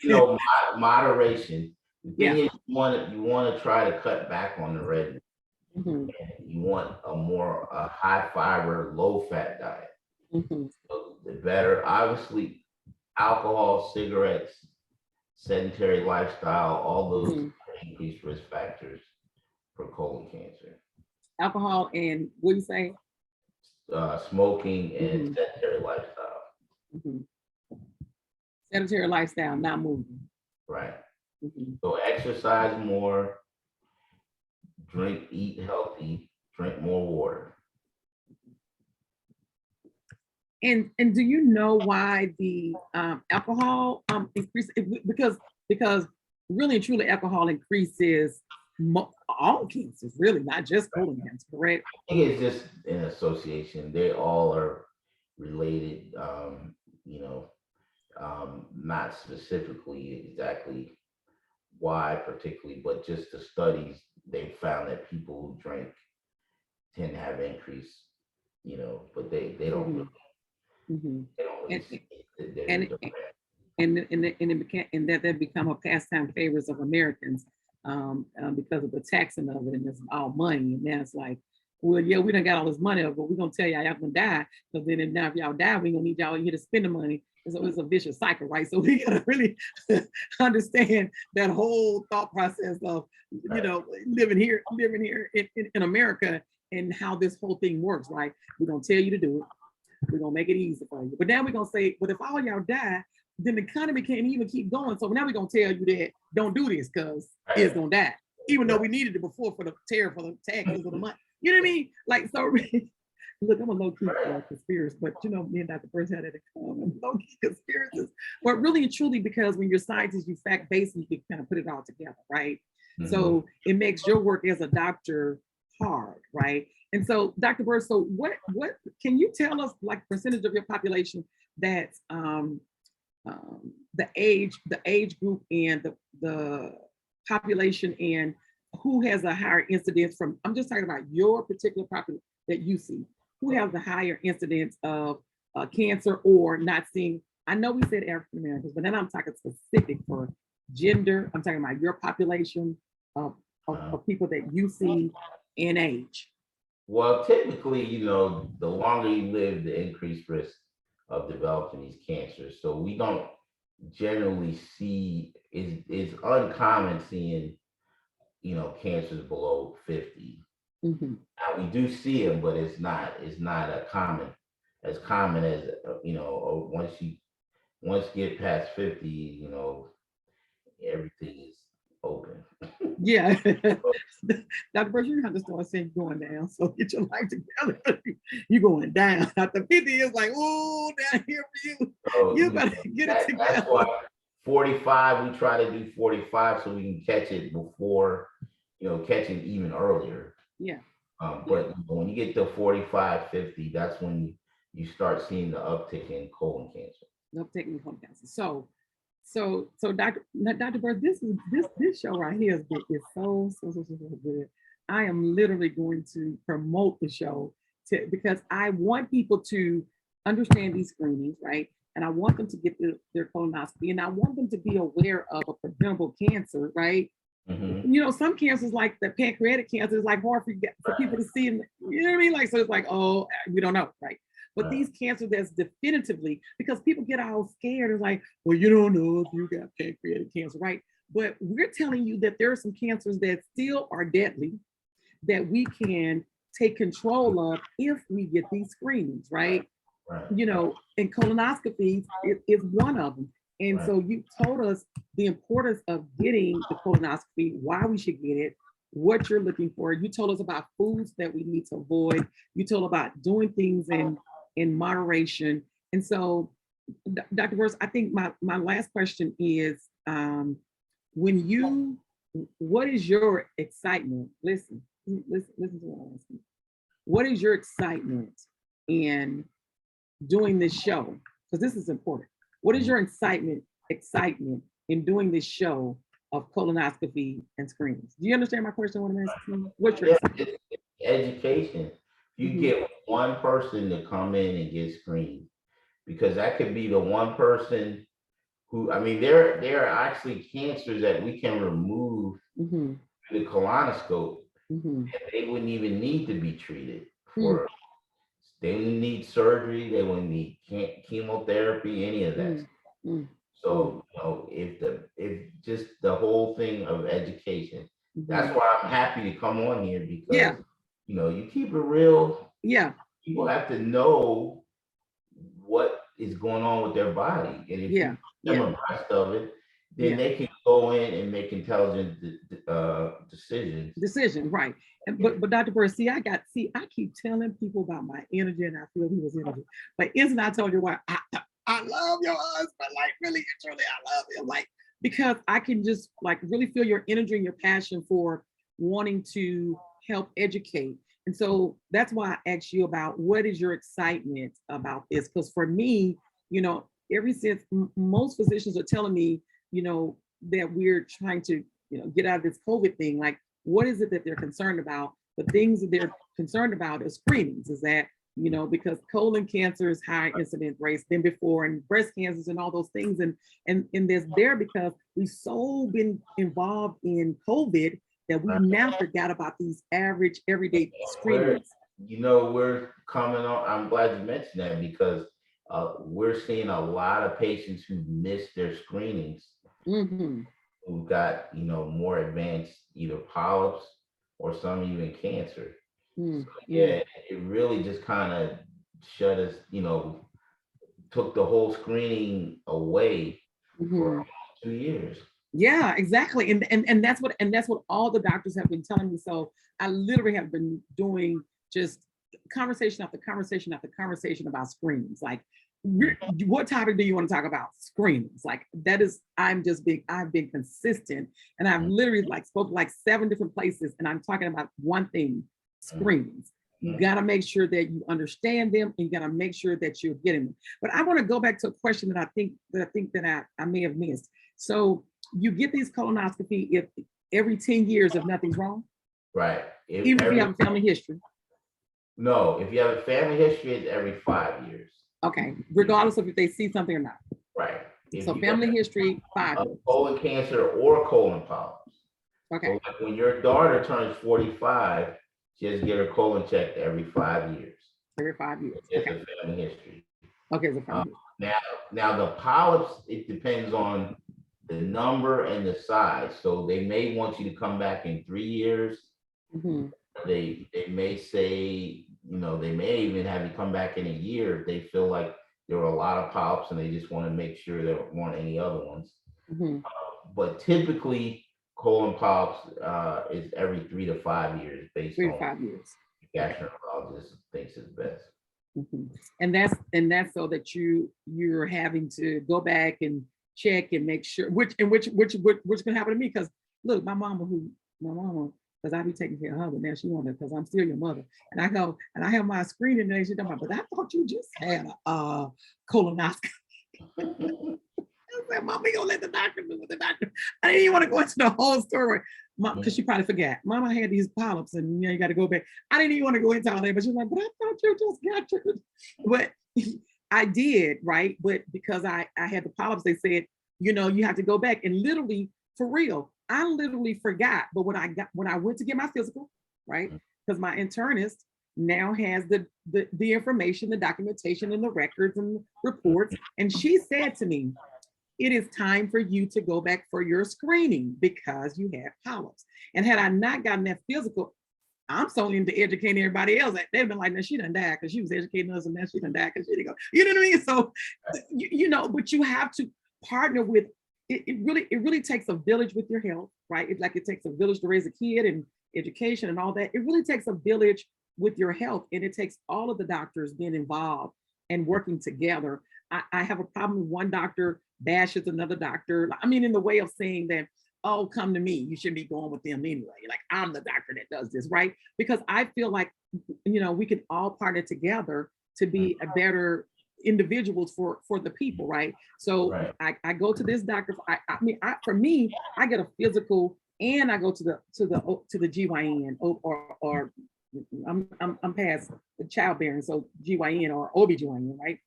[SPEAKER 1] So
[SPEAKER 2] say, moderation. The thing
[SPEAKER 1] yeah.
[SPEAKER 2] is, you want to try to cut back on the red meat.
[SPEAKER 1] Hmm.
[SPEAKER 2] You want a high fiber, low fat diet.
[SPEAKER 1] Hmm.
[SPEAKER 2] So the better. Obviously, alcohol, cigarettes, sedentary lifestyle, all those
[SPEAKER 1] Hmm.
[SPEAKER 2] increased risk factors for colon cancer.
[SPEAKER 1] Alcohol and what do you say?
[SPEAKER 2] Smoking and
[SPEAKER 1] Hmm.
[SPEAKER 2] sedentary lifestyle.
[SPEAKER 1] Hmm. Sedentary lifestyle, not moving.
[SPEAKER 2] Right.
[SPEAKER 1] Hmm.
[SPEAKER 2] So exercise more, eat healthy, drink more water.
[SPEAKER 1] And do you know why the alcohol increase? Because really and truly alcohol increases all cancers, really, not just colon cancer, correct?
[SPEAKER 2] I think it's just an association. They all are related. Not specifically exactly why particularly, but just the studies they found that people who drink tend to have increase. But they don't
[SPEAKER 1] Hmm.
[SPEAKER 2] really
[SPEAKER 1] Hmm.
[SPEAKER 2] they don't really
[SPEAKER 1] And
[SPEAKER 2] see it. There's a
[SPEAKER 1] and
[SPEAKER 2] direct.
[SPEAKER 1] that become a pastime favorites of Americans because of the taxing of it, and it's all money. And then it's like, well, yeah, we done got all this money, but we're gonna tell y'all gonna die. So then if now if y'all die, we gonna need y'all here to spend the money. So it's a vicious cycle, right? So we gotta really understand that whole thought process of living here in America and how this whole thing works, right? We're gonna tell you to do it. We're gonna make it easy for you. But now we're gonna say, but if all y'all die, then the economy can't even keep going. So now we're gonna tell you that don't do this because it's gonna die. Even though we needed it before for the tariff, for the taxes, or the money. You know what I mean? Like, so look, I'm a low-key conspiracy, but me and Dr. Burse had it in common, low-key conspiracies. But really and truly, because when you're scientists, you fact-based, you can kind of put it all together, right? Mm-hmm. So it makes your work as a doctor hard, right? And so, Dr. Burse, so what can you tell us, like, percentage of your population that's the age group and the population, and who has a higher incidence from, I'm just talking about your particular population that you see, who have the higher incidence of cancer or not seeing, I know we said African Americans, but then I'm talking specific for gender, I'm talking about your population of people that you see in age.
[SPEAKER 2] Well, typically, the longer you live, the increased risk of developing these cancers. So we don't generally see, it's uncommon seeing, cancers below 50. Mm-hmm. Now we do see them, but it's not as common as once you get past 50, everything is open.
[SPEAKER 1] Yeah. Dr. Burse, you're gonna have to start saying going down. So get your life together. You're going down. After 50 is like, oh, down here for you. So, you better get it together.
[SPEAKER 2] That's why 45, we try to do 45 so we can catch it before, catch it even earlier.
[SPEAKER 1] Yeah.
[SPEAKER 2] But when you get to 45, 50, that's when you start seeing the uptick in colon cancer.
[SPEAKER 1] The uptick in colon cancer. So Dr. Burse, this show right here is so good. I am literally going to promote the show because I want people to understand these screenings, right? And I want them to get their colonoscopy, and I want them to be aware of a preventable cancer, right? Mm-hmm. Some cancers like the pancreatic cancer is like hard for people to see, and you know what I mean? Like, so it's like, oh, we don't know, right? But these cancers that's definitively, because people get all scared, it's like, well, you don't know if you got pancreatic cancer, right? But we're telling you that there are some cancers that still are deadly that we can take control of if we get these screenings, right? And colonoscopy is one of them. And so you told us the importance of getting the colonoscopy, why we should get it, what you're looking for. You told us about foods that we need to avoid. You told about doing things in moderation. And so, Dr. Burse, I think my last question is, what is your excitement? Listen to what I'm asking. What is your excitement in doing this show? Because this is important. What is your excitement in doing this show of colonoscopy and screenings? Do you understand my question? What I'm asking? What's your excitement?
[SPEAKER 2] Education. You get one person to come in and get screened, because that could be the one person who, there are actually cancers that we can remove through the colonoscope, and they wouldn't even need to be treated for. They wouldn't need surgery. They wouldn't need chemotherapy, any of that. So, if just the whole thing of education. That's why I'm happy to come on here, because you keep it real.
[SPEAKER 1] Yeah.
[SPEAKER 2] People have to know what is going on with their body. And if you them abreast of it, then they can go in and make intelligent decisions.
[SPEAKER 1] Decision, right. But Dr. Burse, I keep telling people about my energy, and I feel he was energy. But isn't I told you why I love your husband, like really, truly, I love him, like, because I can just like really feel your energy and your passion for wanting to help educate. And so that's why I asked you about what is your excitement about this? Because for me, ever since most physicians are telling me, that we're trying to, get out of this COVID thing, like, what is it that they're concerned about? The things that they're concerned about is screenings, is that, you know, because colon cancer is high incident rates than before, and breast cancers and all those things. And there's there because we've so been involved in COVID that we now forgot about these average everyday screenings.
[SPEAKER 2] We're coming on. I'm glad you mentioned that because we're seeing a lot of patients who missed their screenings,
[SPEAKER 1] Mm-hmm.
[SPEAKER 2] who've got, more advanced either polyps or some even cancer.
[SPEAKER 1] Mm-hmm.
[SPEAKER 2] So, yeah, it really just kind of shut us, took the whole screening away for almost 2 years.
[SPEAKER 1] Yeah, exactly. And that's what all the doctors have been telling me. So I literally have been doing just conversation after conversation after conversation about screenings. Like, what topic do you want to talk about? Screenings. Like, that is, I've been consistent, and I've literally like spoke like 7 different places, and I'm talking about one thing: screenings. You got to make sure that you understand them, and you got to make sure that you're getting them. But I want to go back to a question that I may have missed. So you get these colonoscopy if every 10 years if nothing's wrong?
[SPEAKER 2] Right.
[SPEAKER 1] Even if you have a family history?
[SPEAKER 2] No, if you have a family history, it's every 5 years.
[SPEAKER 1] Okay, regardless of if they see something or not.
[SPEAKER 2] Right.
[SPEAKER 1] So family history, 5 years.
[SPEAKER 2] Colon cancer or colon polyps.
[SPEAKER 1] Okay.
[SPEAKER 2] So like when your daughter turns 45, she has to get her colon checked every 5 years.
[SPEAKER 1] Every 5 years.
[SPEAKER 2] It's a family history.
[SPEAKER 1] Okay, so family
[SPEAKER 2] history. Now the polyps, it depends on the number and the size. So they may want you to come back in 3 years.
[SPEAKER 1] Mm-hmm.
[SPEAKER 2] They may say, they may even have you come back in a year if they feel like there were a lot of polyps and they just want to make sure there weren't any other ones.
[SPEAKER 1] Mm-hmm.
[SPEAKER 2] But typically, colon polyps is every 3 to 5 years based
[SPEAKER 1] 3
[SPEAKER 2] on
[SPEAKER 1] to 5 years.
[SPEAKER 2] The gastroenterologist thinks it's best.
[SPEAKER 1] Mm-hmm. And that's so that you're having to go back and check and make sure which can happen to me, because look, my mama, because I be taking care of her, but now she wanted, because I'm still your mother. And I go, and I have my screening, and she's talking about, but I thought you just had a colonoscopy. I said, Mama, you gonna let the doctor do what the doctor. I didn't even want to go into the whole story, because she probably forgot. Mama had these polyps, and you got to go back. I didn't even want to go into all that, but she was like, but I thought you just got yours. But I did, right? But because I had the polyps, they said, you have to go back, and literally, for real, I literally forgot. But when I went to get my physical, right? Because my internist now has the information, the documentation, and the records and reports. And she said to me, it is time for you to go back for your screening because you have polyps. And had I not gotten that physical, I'm so into educating everybody else. They've been like, no, she done died because she was educating us, and now she done died because she didn't go. You know what I mean? So, but you have to partner with, it really takes a village with your health, right? It's like it takes a village to raise a kid, and education and all that. It really takes a village with your health, and it takes all of the doctors being involved and working together. I have a problem with one doctor bashes another doctor. I mean, in the way of saying that, oh, come to me, you should be going with them anyway. Like, I'm the doctor that does this, right? Because I feel like, we can all partner together to be a better individuals for the people, right? So right. I go to this doctor. For me, I get a physical, and I go to the GYN or I'm past the childbearing, so GYN or OBGYN, right?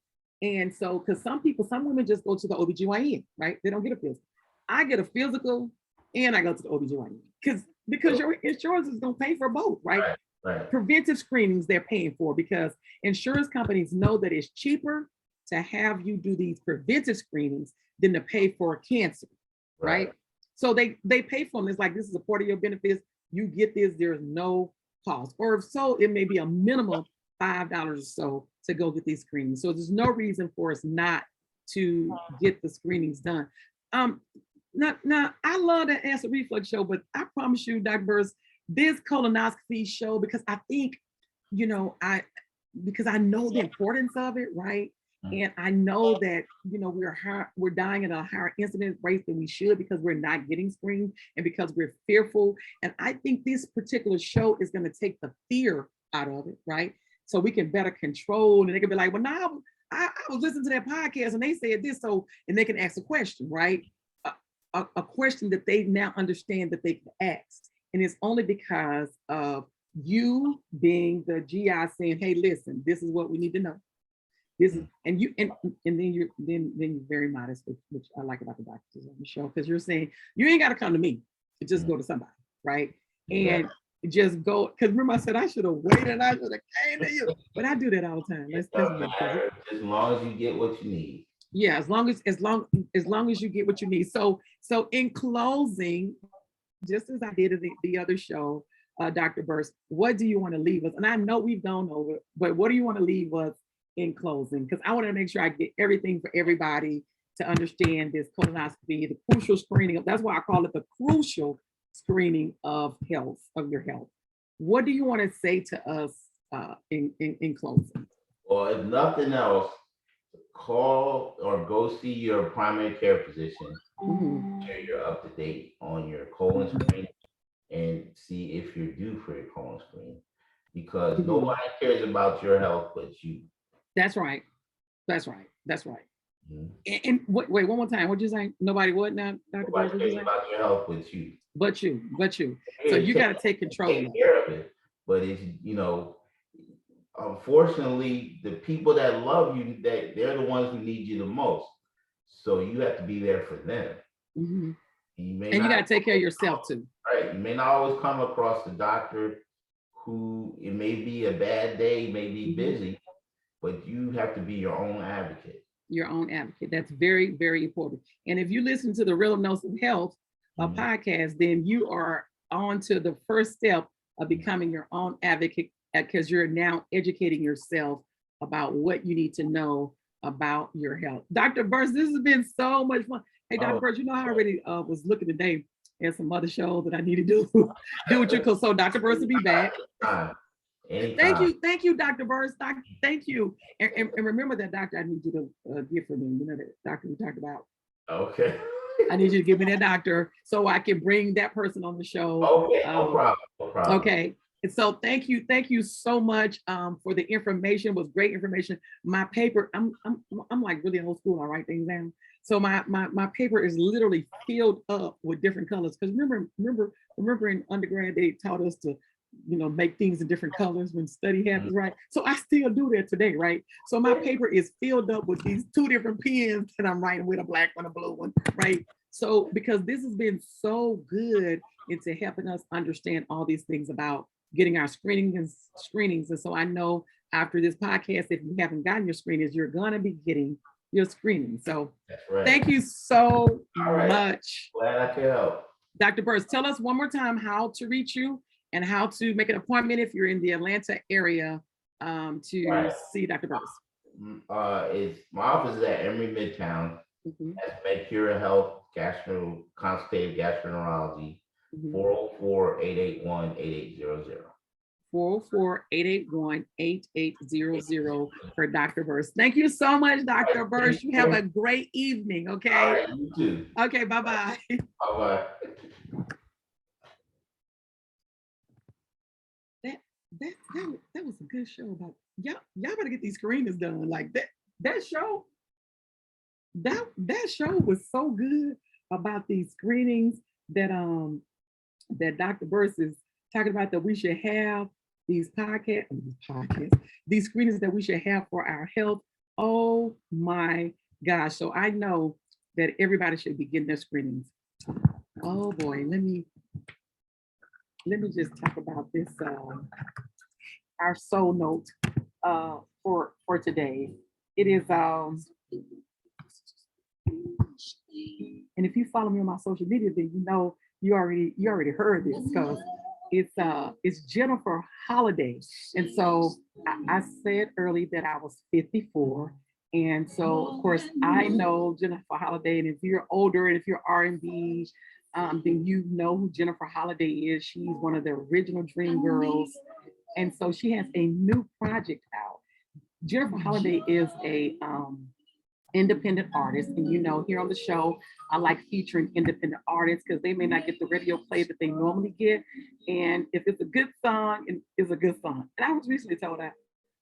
[SPEAKER 1] And so, because some women just go to the OBGYN, right? They don't get a physical. I get a physical, and I go to the OBGYN because your insurance is going to pay for both, right? Right. Preventive screenings they're paying for, because insurance companies know that it's cheaper to have you do these preventive screenings than to pay for cancer, right? So they pay for them. It's like, this is a part of your benefits. You get this, there's no cost. Or if so, it may be a minimum $5 or so to go get these screenings. So there's no reason for us not to get the screenings done. Now I love that Acid Reflux show, but I promise you, Dr. Burse, this colonoscopy show, because I think, because I know the importance of it, right? And I know that, we're dying at a higher incidence rate than we should because we're not getting screened and because we're fearful. And I think this particular show is going to take the fear out of it, right? So we can better control, and they can be like, well, now I was listening to that podcast and they said this, so, and they can ask a question, right? A question that they now understand that they can ask. And it's only because of you being the GI saying, hey, listen, this is what we need to know. This is, and you and then you're very modest, which I like about the doctors on the show, because you're saying you ain't got to come to me, just go to somebody, right? And just go, because remember I said I should have waited, I should have came to you, but I do that all the time.
[SPEAKER 2] It doesn't matter, as long as you get what you need.
[SPEAKER 1] Yeah, as long as you get what you need. So in closing, just as I did in the other show, Dr. Burse, what do you want to leave us? And I know we've gone over it, but what do you want to leave us in closing? Because I want to make sure I get everything for everybody to understand this colonoscopy, the crucial screening. That's why I call it the crucial screening of health, of your health. What do you want to say to us in closing?
[SPEAKER 2] Well, if nothing else, call or go see your primary care physician. Sure you're up to date on your colon screen and see if you're due for your colon screen, because nobody cares about your health but you.
[SPEAKER 1] That's right. That's right. That's right. And wait, one more time. What'd you say? Nobody what now, Dr.
[SPEAKER 2] Nobody cares about your health but you.
[SPEAKER 1] But you. So you got to take control
[SPEAKER 2] of it. But it's, unfortunately, the people that love you, that they're the ones who need you the most. So you have to be there for them.
[SPEAKER 1] And you got to take care of yourself too.
[SPEAKER 2] Right. You may not always come across the doctor who, it may be a bad day, may be busy, but you have to be your own advocate. Your own advocate. That's very, very important. And if you listen to the Real Notes of Health podcast, then you are on to the first step of becoming your own advocate, because you're now educating yourself about what you need to know about your health. Dr. Burse, this has been so much fun. Hey, Dr. Burse, I already was looking today at some other shows that I need to do with you. So Dr. Burse will be back. Anytime. Thank you, Dr. Burse. Thank you. And remember that, doctor, I need you to give for me. You know that doctor we talked about. Okay. I need you to give me that doctor so I can bring that person on the show. Okay, no problem. Okay. And so thank you so much for the information. It was great information. My paper, I'm like really old school. I write things down. So my paper is literally filled up with different colors. Because remember in undergrad they taught us to make things in different colors when study happens, right? So I still do that today, right? So my paper is filled up with these two different pens that I'm writing with, a black one, a blue one, right? So because this has been so good into helping us understand all these things about getting our screenings. And so I know after this podcast, if you haven't gotten your screenings, you're gonna be getting your screening. So thank you so much. Glad I could help. Dr. Burse, tell us one more time how to reach you and how to make an appointment if you're in the Atlanta area to see Dr. Burse. My office is at Emory Midtown. That's Medcura Health, consultative gastroenterology, 404-881-8800. 404-881-8800 for Dr. Burse. Thank you so much, Dr. Burse. You have a great evening, okay? All right, you too. Okay, bye-bye. Bye-bye. That was a good show about y'all better get these screenings done. Like that show was so good about these screenings that Dr. Burse is talking about, that we should have these screenings that we should have for our health. Oh my gosh. So I know that everybody should be getting their screenings. Oh boy, let me just talk about this, our soul note for today. It is, and if you follow me on my social media, then you already heard this, because it's Jennifer Holiday. And so I said early that I was 54. And so of course I know Jennifer Holiday, and if you're older and if you're R&B, then you know who Jennifer Holiday is. She's one of the original Dream Girls. And so she has a new project out. Jennifer Holiday is a independent artist. And here on the show, I like featuring independent artists because they may not get the radio play that they normally get. And if it's a good song, it's a good song. And I was recently told that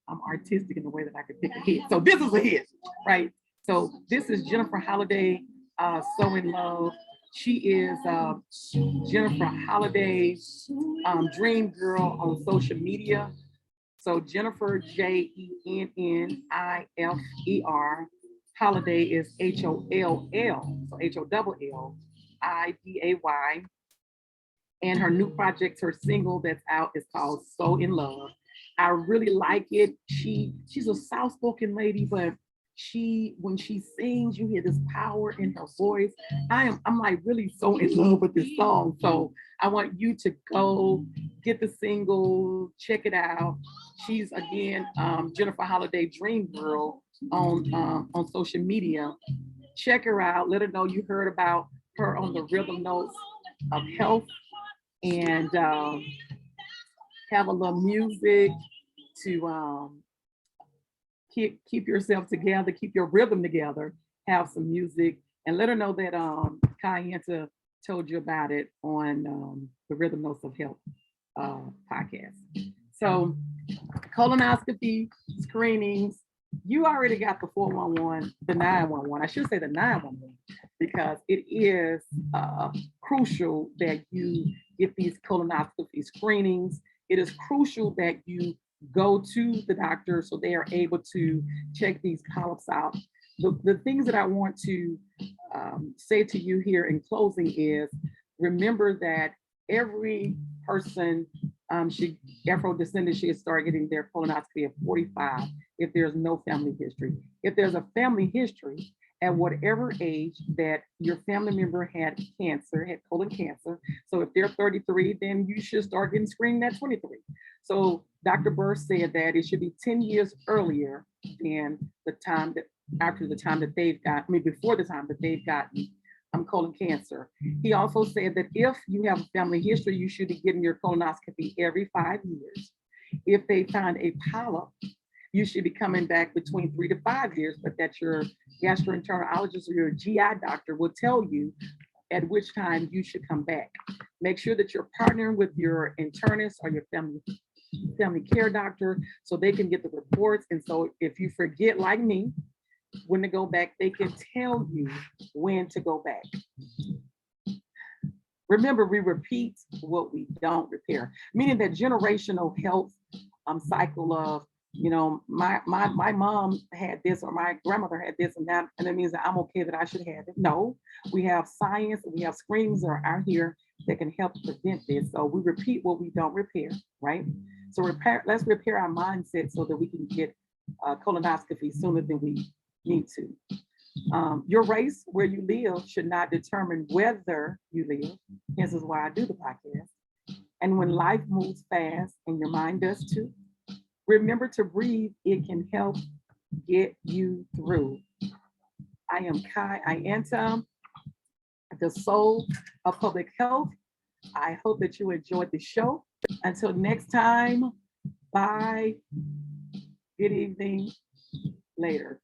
[SPEAKER 2] I'm artistic in the way that I could pick a hit. So this is a hit, right? So this is Jennifer Holiday, So in Love.
[SPEAKER 1] She is Jennifer Holliday's dream girl on social media. So Jennifer, Jennifer, Holiday is Holl, so Holliday. And her new project, her single that's out is called So in Love. I really like it. She's a soft-spoken lady, but when she sings, you hear this power in her voice. I'm like really so in love with this song. So I want you to go get the single, check it out. She's again Jennifer Holiday Dream Girl on social media. Check her out. Let her know you heard about her on the Rhythm Notes of Health, and have a little music to keep yourself together, keep your rhythm together, have some music, and let her know that Kayenta told you about it on the Rhythm Notes of Health podcast. So colonoscopy screenings, you already got the 411, the 911. I should say the 911 because it is crucial that you get these colonoscopy screenings. It is crucial that you go to the doctor so they are able to check these polyps out. The things that I want to say to you here in closing is remember that every person Afro-descendant should start getting their colonoscopy at 45 if there's no family history. If there's a family history, at whatever age that your family member had cancer, had colon cancer. So if they're 33, then you should start getting screened at 23. So Dr. Burse said that it should be 10 years earlier than the time that, after the time that they've got, I mean, before the time that they've gotten colon cancer. He also said that if you have a family history, you should be getting your colonoscopy every 5 years. If they find a polyp, you should be coming back between 3 to 5 years, but that your gastroenterologist or your GI doctor will tell you at which time you should come back. Make sure that you're partnering with your internist or your family care doctor so they can get the reports. And so if you forget, like me, when to go back, they can tell you when to go back. Remember, we repeat what we don't repair, meaning that generational health cycle of, you know, my mom had this or my grandmother had this and that means that I'm okay that I should have it. No, we have science, we have screens that are out here that can help prevent this. So we repeat what we don't repair, right? So let's repair our mindset so that we can get colonoscopy sooner than we need to. Your race, where you live, should not determine whether you live. This is why I do the podcast. And when life moves fast and your mind does too, remember to breathe. It can help get you through. I am Kayenta, the soul of public health. I hope that you enjoyed the show. Until next time, bye. Good evening. Later.